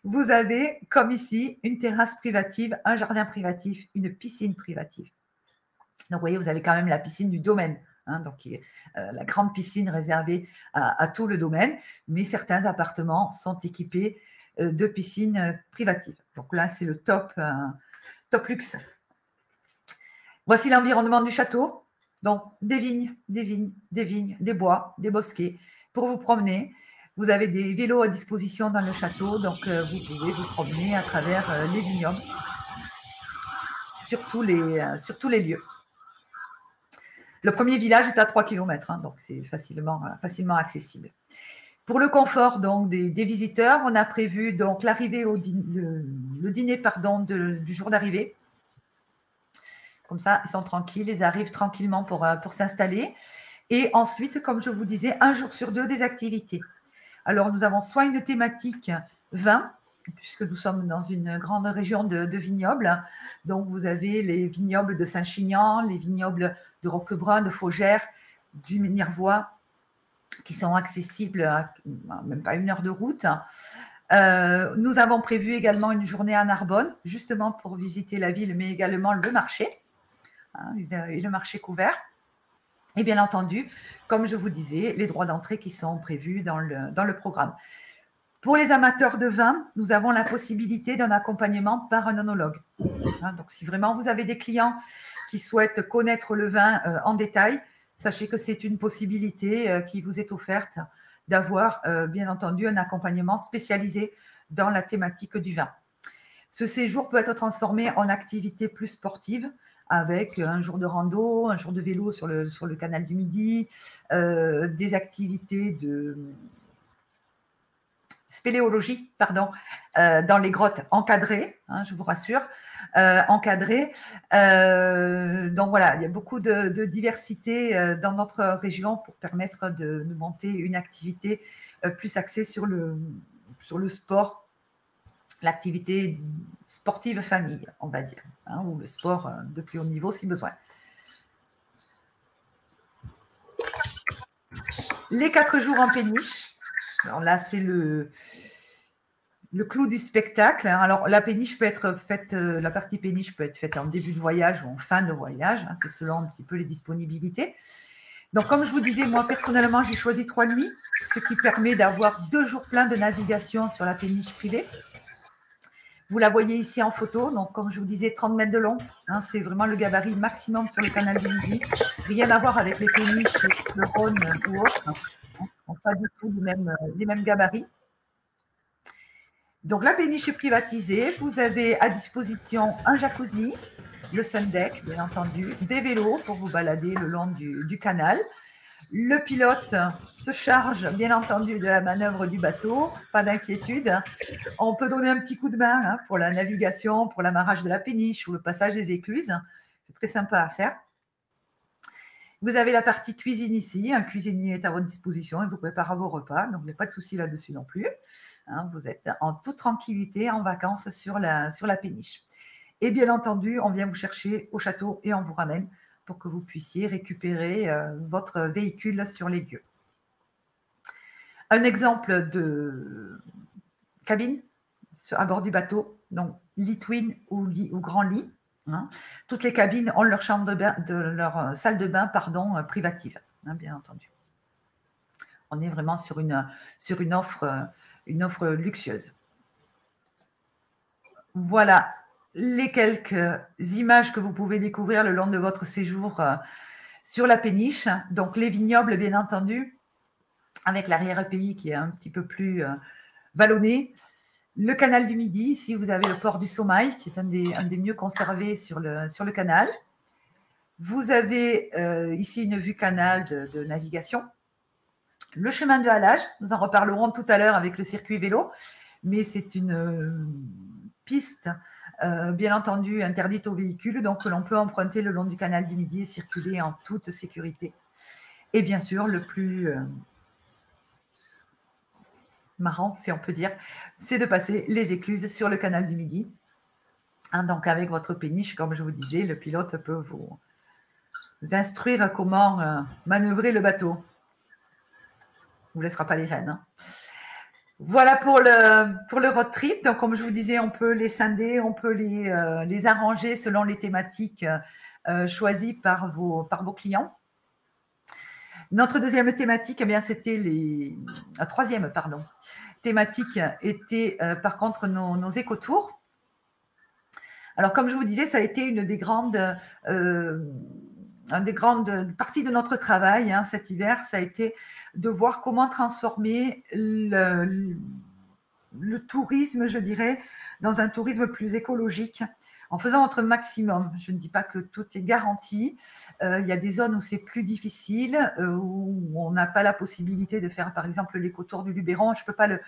vous avez, comme ici, une terrasse privative, un jardin privatif, une piscine privative. Donc, vous voyez, vous avez quand même la piscine du domaine, hein, donc la grande piscine réservée à tout le domaine, mais certains appartements sont équipés de piscines privatives. Donc là, c'est le top luxe. Voici l'environnement du château. Donc, des vignes, des bois, des bosquets pour vous promener. Vous avez des vélos à disposition dans le château, donc vous pouvez vous promener à travers les vignobles sur tous les lieux. Le premier village est à 3 km, hein, donc c'est facilement accessible. Pour le confort donc des visiteurs, on a prévu donc l'arrivée le dîner du jour d'arrivée. Comme ça, ils sont tranquilles, ils arrivent tranquillement pour s'installer. Et ensuite, comme je vous disais, 1 jour sur 2 des activités. Alors, nous avons soit une thématique vin, puisque nous sommes dans une grande région de vignobles. Donc, vous avez les vignobles de Saint-Chinian, les vignobles de Roquebrun, de Faugères, du Minervois, qui sont accessibles à même pas 1 heure de route. Nous avons prévu également une journée à Narbonne, justement pour visiter la ville, mais également le marché, hein, et le marché couvert. Et bien entendu, comme je vous disais, les droits d'entrée qui sont prévus dans le programme. Pour les amateurs de vin, nous avons la possibilité d'un accompagnement par un œnologue. Hein, donc, si vraiment vous avez des clients qui souhaitent connaître le vin en détail, sachez que c'est une possibilité qui vous est offerte d'avoir, bien entendu, un accompagnement spécialisé dans la thématique du vin. Ce séjour peut être transformé en activité plus sportive, avec un jour de rando, un jour de vélo sur le canal du Midi, des activités de spéléologie, dans les grottes encadrées, hein, je vous rassure, encadrées. Donc voilà, il y a beaucoup de diversité dans notre région pour permettre de monter une activité plus axée sur le sport, l'activité sportive famille, on va dire, hein, ou le sport de plus haut niveau si besoin. Les 4 jours en péniche. Alors là, c'est le clou du spectacle. Alors, la péniche peut être faite, la partie péniche peut être faite en début de voyage ou en fin de voyage. Hein, c'est selon un petit peu les disponibilités. Donc, comme je vous disais, moi, personnellement, j'ai choisi 3 nuits, ce qui permet d'avoir 2 jours pleins de navigation sur la péniche privée. Vous la voyez ici en photo. Donc, comme je vous disais, 30 mètres de long. Hein, c'est vraiment le gabarit maximum sur le canal du Midi. Rien à voir avec les péniches, le Rhône ou autres. Pas du tout les mêmes gabarits. Donc, la péniche est privatisée. Vous avez à disposition un jacuzzi, le sun deck, bien entendu, des vélos pour vous balader le long du canal. Le pilote se charge, bien entendu, de la manœuvre du bateau. Pas d'inquiétude. On peut donner un petit coup de main pour la navigation, pour l'amarrage de la péniche ou le passage des écluses. C'est très sympa à faire. Vous avez la partie cuisine ici. Un cuisinier est à votre disposition et vous préparez vos repas. Donc, il n'y a pas de souci là-dessus non plus. Hein, vous êtes en toute tranquillité en vacances sur la péniche. Et bien entendu, on vient vous chercher au château et on vous ramène pour que vous puissiez récupérer votre véhicule sur les lieux. Un exemple de cabine à bord du bateau, donc lit twin ou grand lit. Hein. Toutes les cabines ont leur chambre de bain, leur salle de bain, privative, hein, bien entendu. On est vraiment sur une offre luxueuse. Voilà les quelques images que vous pouvez découvrir le long de votre séjour sur la péniche. Donc les vignobles, bien entendu, avec l'arrière-pays qui est un petit peu plus vallonné. Le canal du Midi, ici vous avez le port du Sommail, qui est un des mieux conservés sur le canal. Vous avez ici une vue canal de navigation. Le chemin de halage, nous en reparlerons tout à l'heure avec le circuit vélo, mais c'est une piste, bien entendu, interdite aux véhicules, donc que l'on peut emprunter le long du canal du Midi et circuler en toute sécurité. Et bien sûr, le plus marrant, si on peut dire, c'est de passer les écluses sur le canal du Midi. Hein, donc, avec votre péniche, comme je vous disais, le pilote peut vous instruire comment manœuvrer le bateau. On ne vous laissera pas les rênes. Hein. Voilà pour le road trip. Donc, comme je vous disais, on peut les scinder, on peut les arranger selon les thématiques choisies par vos clients. Notre deuxième thématique, eh bien, c'était troisième, pardon. Thématique était par contre nos écotours. Alors, comme je vous disais, ça a été une des grandes parties de notre travail cet hiver, ça a été de voir comment transformer le tourisme, je dirais, dans un tourisme plus écologique, en faisant notre maximum. Je ne dis pas que tout est garanti. Il y a des zones où c'est plus difficile, où on n'a pas la possibilité de faire, par exemple, l'écotour du Luberon. Je ne peux pas le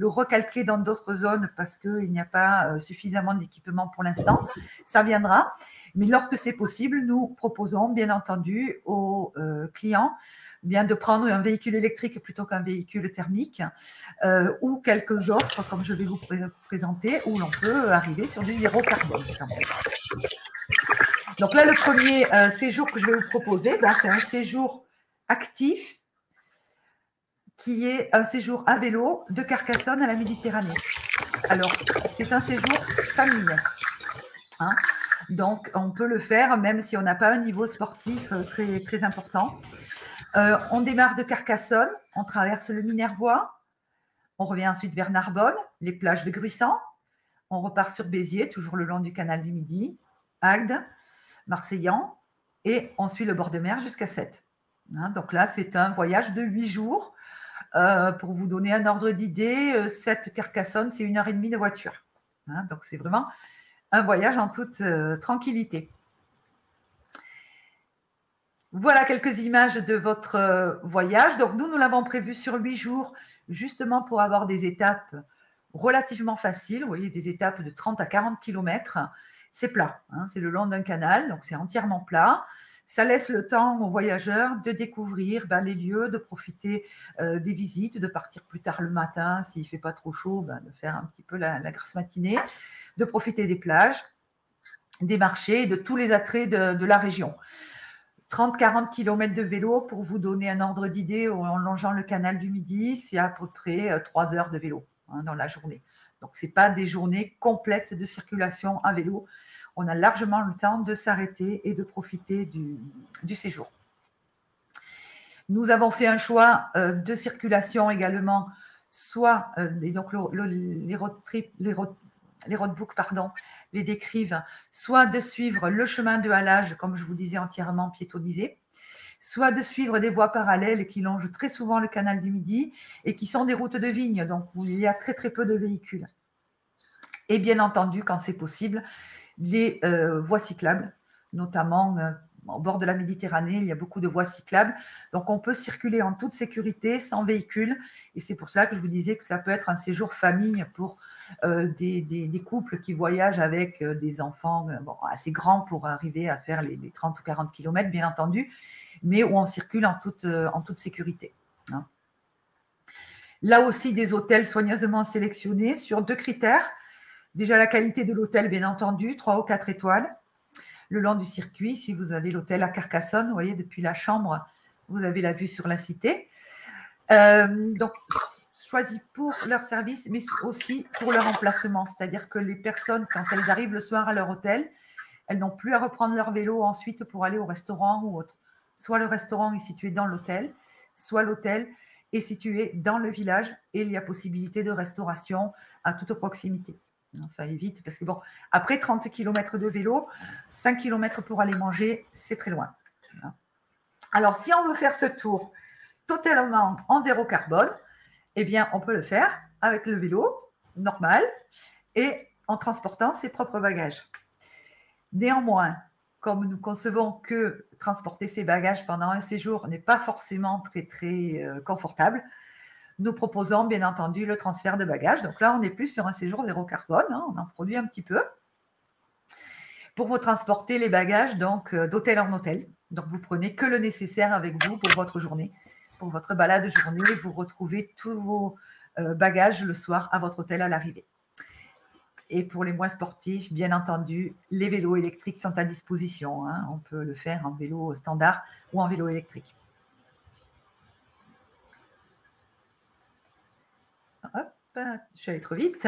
recalquer dans d'autres zones parce qu'il n'y a pas suffisamment d'équipement pour l'instant. Ça viendra. Mais lorsque c'est possible, nous proposons, bien entendu, aux clients bien de prendre un véhicule électrique plutôt qu'un véhicule thermique ou quelques offres, comme je vais vous présenter, où l'on peut arriver sur du zéro carbone. Donc là, le premier séjour que je vais vous proposer, c'est un séjour actif qui est un séjour à vélo de Carcassonne à la Méditerranée. Alors, c'est un séjour famille. Hein. Donc, on peut le faire même si on n'a pas un niveau sportif très, très important. On démarre de Carcassonne, on traverse le Minervois, on revient ensuite vers Narbonne, les plages de Gruissant, on repart sur Béziers, toujours le long du canal du Midi, Agde, Marseillan, et on suit le bord de mer jusqu'à Sète. Hein, donc là, c'est un voyage de 8 jours. Pour vous donner un ordre d'idée, Sète-Carcassonne, c'est 1h30 de voiture. Hein, donc c'est vraiment un voyage en toute tranquillité. Voilà quelques images de votre voyage. Donc, nous l'avons prévu sur 8 jours, justement pour avoir des étapes relativement faciles. Vous voyez, des étapes de 30 à 40 km. C'est plat, hein, c'est le long d'un canal, donc c'est entièrement plat. Ça laisse le temps aux voyageurs de découvrir les lieux, de profiter des visites, de partir plus tard le matin, s'il ne fait pas trop chaud, de faire un petit peu la grasse matinée, de profiter des plages, des marchés, de tous les attraits de la région. 30-40 km de vélo, pour vous donner un ordre d'idée, en longeant le canal du Midi, c'est à peu près 3 heures de vélo dans la journée. Donc, ce n'est pas des journées complètes de circulation à vélo. On a largement le temps de s'arrêter et de profiter du séjour. Nous avons fait un choix de circulation également, soit donc les roadbooks, les décrivent, soit de suivre le chemin de halage, comme je vous disais, entièrement piétonnisé, soit de suivre des voies parallèles qui longent très souvent le canal du Midi et qui sont des routes de vigne, donc où il y a très très peu de véhicules. Et bien entendu, quand c'est possible, les voies cyclables, notamment au bord de la Méditerranée, il y a beaucoup de voies cyclables. Donc, on peut circuler en toute sécurité, sans véhicule. Et c'est pour cela que je vous disais que ça peut être un séjour famille pour des couples qui voyagent avec des enfants assez grands pour arriver à faire les 30 ou 40 km, bien entendu. mais où on circule en toute sécurité. Hein. Là aussi, des hôtels soigneusement sélectionnés sur 2 critères. Déjà, la qualité de l'hôtel, bien entendu, 3 ou 4 étoiles. Le long du circuit, si vous avez l'hôtel à Carcassonne, vous voyez, depuis la chambre, vous avez la vue sur la cité. Donc, choisis pour leur service, mais aussi pour leur emplacement. C'est-à-dire que les personnes, quand elles arrivent le soir à leur hôtel, elles n'ont plus à reprendre leur vélo ensuite pour aller au restaurant ou autre. Soit le restaurant est situé dans l'hôtel, soit l'hôtel est situé dans le village et il y a possibilité de restauration à toute proximité. Ça évite, parce que bon, après 30 km de vélo, 5 km pour aller manger, c'est très loin. Alors, si on veut faire ce tour totalement en zéro carbone, eh bien, on peut le faire avec le vélo normal et en transportant ses propres bagages. Néanmoins, comme nous concevons que transporter ses bagages pendant un séjour n'est pas forcément très confortable, nous proposons bien entendu le transfert de bagages. Donc là, on n'est plus sur un séjour zéro carbone, hein, on en produit un petit peu. Pour vous transporter les bagages d'hôtel en hôtel. Donc vous prenez que le nécessaire avec vous pour votre journée, pour votre balade journée. Vous retrouvez tous vos bagages le soir à votre hôtel à l'arrivée. Et pour les moins sportifs, bien entendu, les vélos électriques sont à disposition. Hein. On peut le faire en vélo standard ou en vélo électrique. Hop, je suis allée trop vite.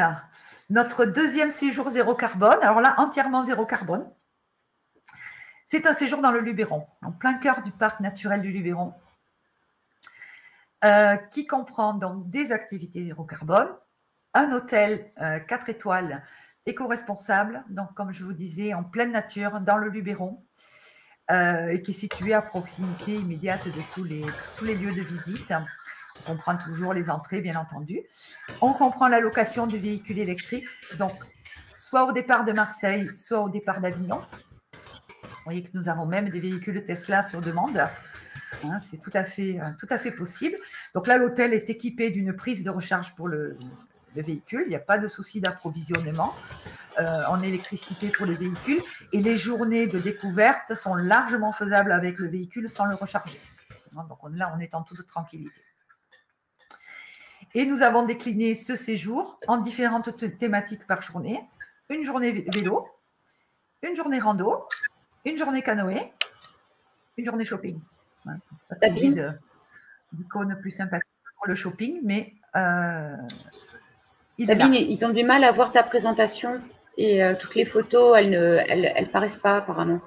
Notre deuxième séjour zéro carbone, alors là, entièrement zéro carbone. C'est un séjour dans le Luberon, en plein cœur du parc naturel du Luberon, qui comprend donc des activités zéro carbone, un hôtel 4 étoiles éco-responsable, donc comme je vous disais, en pleine nature, dans le Luberon, et qui est situé à proximité immédiate de tous les lieux de visite. On comprend toujours les entrées, bien entendu. On comprend la location de véhicules électriques, donc soit au départ de Marseille, soit au départ d'Avignon. Vous voyez que nous avons même des véhicules Tesla sur demande. Hein, c'est tout à fait possible. Donc là, l'hôtel est équipé d'une prise de recharge pour le véhicule. Il n'y a pas de souci d'approvisionnement en électricité pour le véhicule. Et les journées de découverte sont largement faisables avec le véhicule sans le recharger. Donc là, on est en toute tranquillité. Et nous avons décliné ce séjour en différentes thématiques par journée. Une journée vélo, une journée rando, une journée canoë, une journée shopping. Pas d'icône plus sympathique pour le shopping, mais Sabine, ils ont du mal à voir ta présentation et toutes les photos, elles paraissent pas apparemment.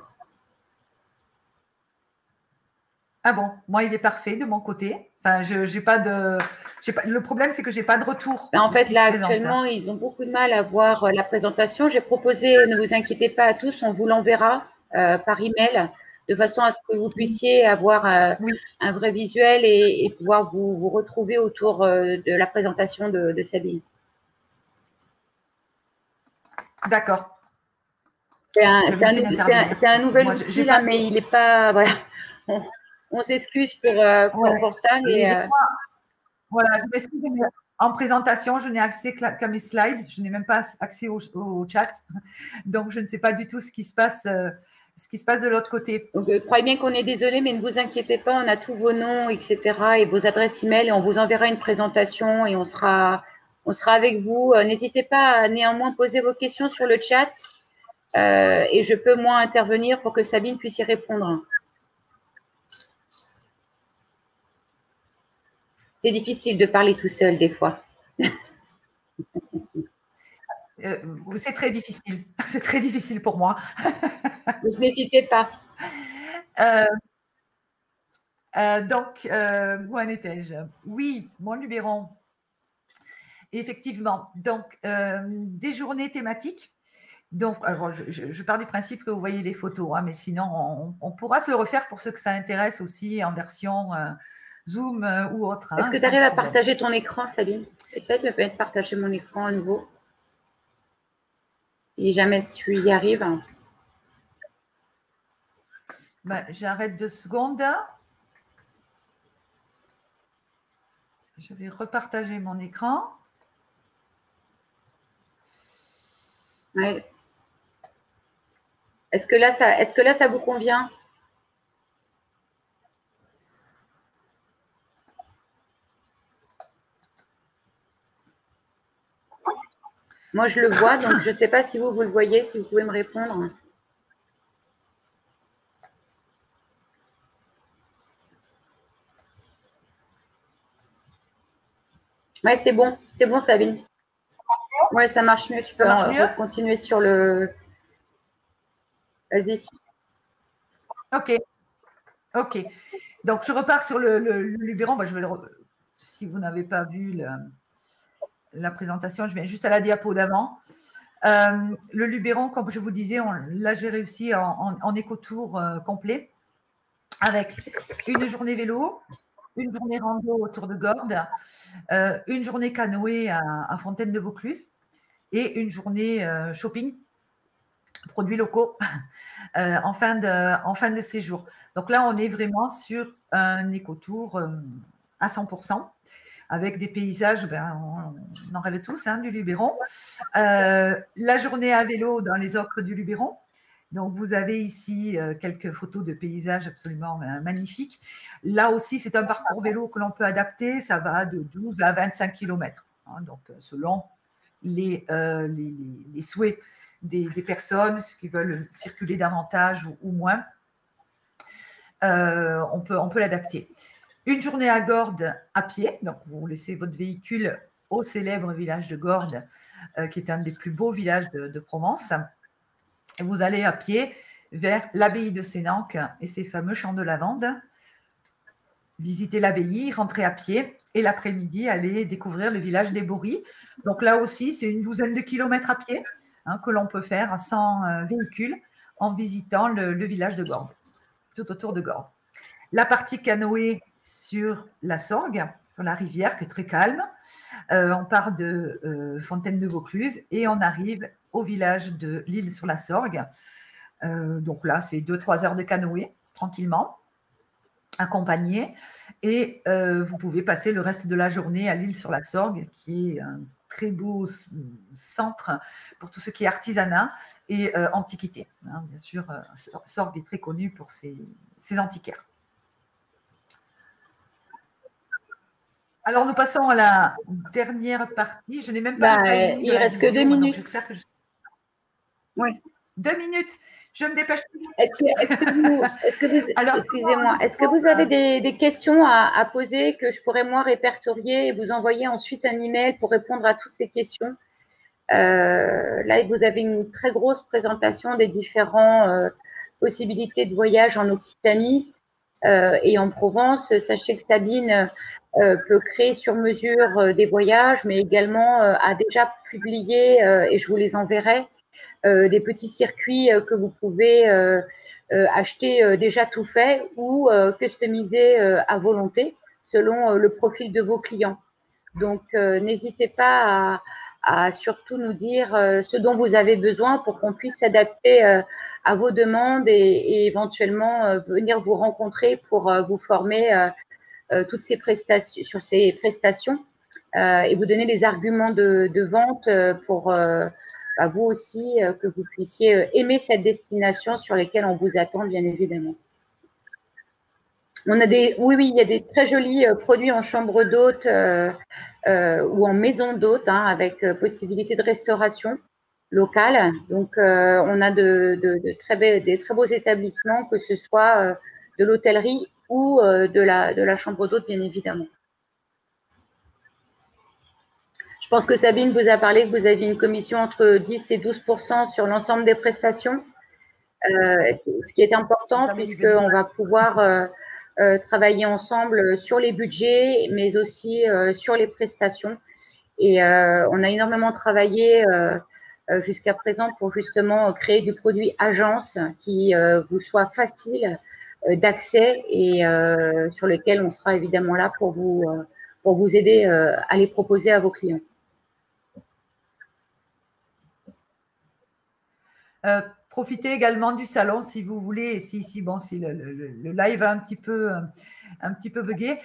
Ah bon, moi il est parfait de mon côté. Enfin, le problème c'est que j'ai pas de retour. En fait, là actuellement, ils ont beaucoup de mal à voir la présentation. J'ai proposé, ne vous inquiétez pas à tous, on vous l'enverra par email de façon à ce que vous puissiez avoir un vrai visuel et pouvoir vous retrouver autour de la présentation de Sabine. D'accord. C'est un nouvel outil là, mais il n'est pas. Voilà. On s'excuse pour ça, mais. Voilà, je m'excuse. En présentation, je n'ai accès qu'à mes slides. Je n'ai même pas accès au chat. Donc, je ne sais pas du tout ce qui se passe de l'autre côté. Donc, croyez bien qu'on est désolé, mais ne vous inquiétez pas, on a tous vos noms, etc. et vos adresses email et on vous enverra une présentation et on sera avec vous. N'hésitez pas à néanmoins poser vos questions sur le chat et je peux moi intervenir pour que Sabine puisse y répondre. C'est difficile de parler tout seul des fois. C'est très difficile. C'est très difficile pour moi. Donc, n'hésitez pas. Donc, où en étais-je? Oui, mon Luberon. Effectivement. Donc, des journées thématiques. Donc, alors, je pars du principe que vous voyez les photos, hein, mais sinon, on pourra se le refaire pour ceux que ça intéresse aussi en version Zoom ou autre. Est-ce que tu arrives à partager ton écran, Sabine? Essaie de peut-être partager mon écran à nouveau. Si jamais tu y arrives. Ben, j'arrête 2 secondes. Je vais repartager mon écran. Ouais. Est-ce que là, ça vous convient? Moi, je le vois, donc je ne sais pas si vous le voyez, si vous pouvez me répondre. Ouais, c'est bon, Sabine. Ouais, ça marche mieux. Tu Ça peux marche mieux? continuer sur le. Vas-y. Ok, ok. Donc, je repars sur le Luberon. Moi, si vous n'avez pas vu la présentation, je viens juste à la diapo d'avant. Le Luberon, comme je vous disais, là, j'ai réussi en écotour complet avec une journée vélo, une journée rando autour de Gordes, une journée canoë à Fontaine de Vaucluse et une journée shopping, produits locaux, en fin de séjour. Donc là, on est vraiment sur un écotour à 100%, avec des paysages, on en rêve tous, du Luberon. La journée à vélo dans les ocres du Luberon. Donc, vous avez ici quelques photos de paysages absolument magnifiques. Là aussi, c'est un parcours vélo que l'on peut adapter. Ça va de 12 à 25 km. Donc, selon les souhaits des personnes qui veulent circuler davantage ou moins, on peut l'adapter. Une journée à Gordes à pied. Donc, vous laissez votre véhicule au célèbre village de Gordes, qui est un des plus beaux villages de Provence. Et vous allez à pied vers l'abbaye de Sénanque et ses fameux champs de lavande. Visiter l'abbaye, rentrer à pied et l'après-midi, aller découvrir le village des Boris. Donc là aussi, c'est une douzaine de kilomètres à pied que l'on peut faire sans véhicule en visitant le village de Gordes, tout autour de Gordes. La partie canoë sur la Sorgue, sur la rivière, qui est très calme. On part de Fontaine de Vaucluse et on arrive au village de l'île sur la Sorgue. Donc là, c'est 2-3 heures de canoë, tranquillement, accompagné. Et vous pouvez passer le reste de la journée à l'île sur la Sorgue, qui est un très beau centre pour tout ce qui est artisanat et antiquité. Bien sûr, Sorgue est très connu pour ses antiquaires. Alors, nous passons à la dernière partie. Je n'ai même pas le timing de la reste que 2 visio, minutes. donc j'espère que Oui. 2 minutes. Je me dépêche. Excusez-moi, est-ce que vous avez des questions à poser que je pourrais moi répertorier et vous envoyer ensuite un email pour répondre à toutes les questions? Là, vous avez une très grosse présentation des différentes possibilités de voyage en Occitanie et en Provence. Sachez que Sabine peut créer sur mesure des voyages, mais également a déjà publié, et je vous les enverrai, des petits circuits que vous pouvez acheter déjà tout fait ou customiser à volonté selon le profil de vos clients. Donc, n'hésitez pas à surtout nous dire ce dont vous avez besoin pour qu'on puisse s'adapter à vos demandes et éventuellement venir vous rencontrer pour vous former toutes ces prestations, sur ces prestations et vous donner les arguments de vente pour vous aussi que vous puissiez aimer cette destination sur laquelle on vous attend, bien évidemment. Oui, il y a des très jolis produits en chambre d'hôte ou en maison d'hôte avec possibilité de restauration locale. Donc, on a des très beaux établissements, que ce soit de l'hôtellerie ou de la chambre d'hôte, bien évidemment. Je pense que Sabine vous a parlé que vous aviez une commission entre 10 et 12% sur l'ensemble des prestations, ce qui est important puisqu'on va pouvoir travailler ensemble sur les budgets, mais aussi sur les prestations. Et on a énormément travaillé jusqu'à présent pour justement créer du produit agence qui vous soit facile d'accès et sur lequel on sera évidemment là pour vous aider à les proposer à vos clients. Profitez également du salon si vous voulez, et si le live a un petit peu bugué,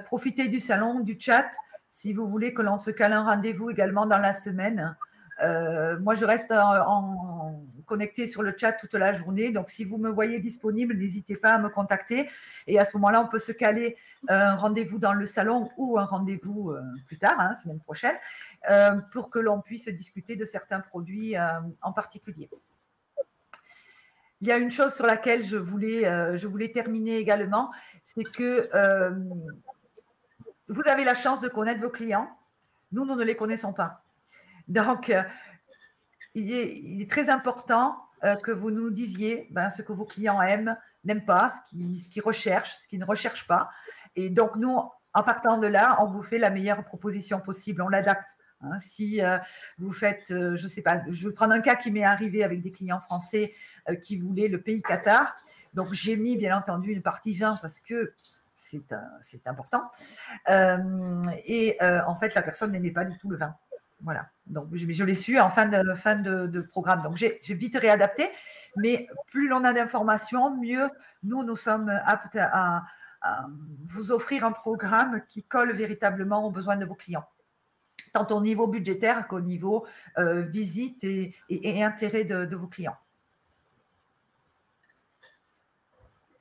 profitez du salon, du chat, si vous voulez que l'on se cale un rendez-vous également dans la semaine Moi, je reste connectée sur le chat toute la journée. Donc, si vous me voyez disponible, n'hésitez pas à me contacter. Et à ce moment-là, on peut se caler un rendez-vous dans le salon ou un rendez-vous plus tard, semaine prochaine, pour que l'on puisse discuter de certains produits en particulier. Il y a une chose sur laquelle je voulais terminer également, c'est que vous avez la chance de connaître vos clients. Nous ne les connaissons pas. Donc, il est très important que vous nous disiez ce que vos clients aiment, n'aiment pas, ce qu'ils recherchent, ce qu'ils ne recherchent pas. Et donc, nous, en partant de là, on vous fait la meilleure proposition possible. On l'adapte. Si vous faites, je ne sais pas, je vais prendre un cas qui m'est arrivé avec des clients français qui voulaient le pays Qatar. Donc, j'ai mis, bien entendu, une partie vin parce que c'est important. En fait, la personne n'aimait pas du tout le vin. Voilà. Donc, je l'ai su en fin de programme. Donc, j'ai vite réadapté. Mais plus l'on a d'informations, mieux nous sommes aptes à vous offrir un programme qui colle véritablement aux besoins de vos clients, tant au niveau budgétaire qu'au niveau visite et intérêt de vos clients.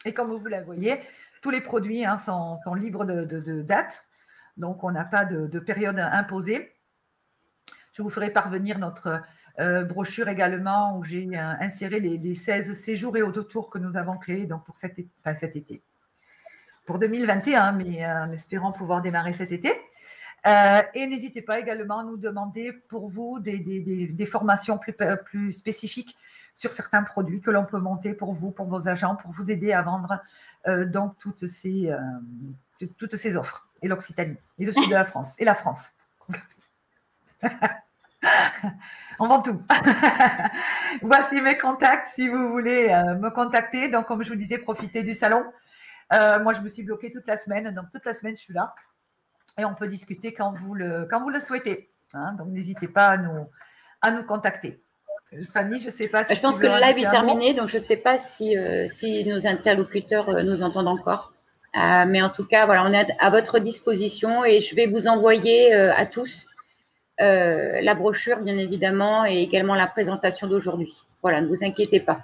Et comme vous la voyez, tous les produits sont libres de date. Donc, on n'a pas de période imposée. Je vous ferai parvenir notre brochure également où j'ai inséré les 16 séjours et autotours que nous avons créés donc pour cet été. Pour 2021, mais espérons pouvoir démarrer cet été. Et n'hésitez pas également à nous demander pour vous des formations plus spécifiques sur certains produits que l'on peut monter pour vous, pour vos agents, pour vous aider à vendre donc toutes ces offres. Et l'Occitanie, et le sud de la France, et la France. On vend tout. Voici mes contacts si vous voulez me contacter. Donc, comme je vous disais, profitez du salon. Moi, je me suis bloquée toute la semaine. Donc, toute la semaine, je suis là. Et on peut discuter quand vous le souhaitez. Donc, n'hésitez pas à nous contacter. Fanny, je ne sais pas si je pense que le live est terminé. Donc, je ne sais pas si nos interlocuteurs nous entendent encore. Mais en tout cas, voilà, on est à votre disposition et je vais vous envoyer à tous la brochure, bien évidemment, et également la présentation d'aujourd'hui. Voilà, ne vous inquiétez pas.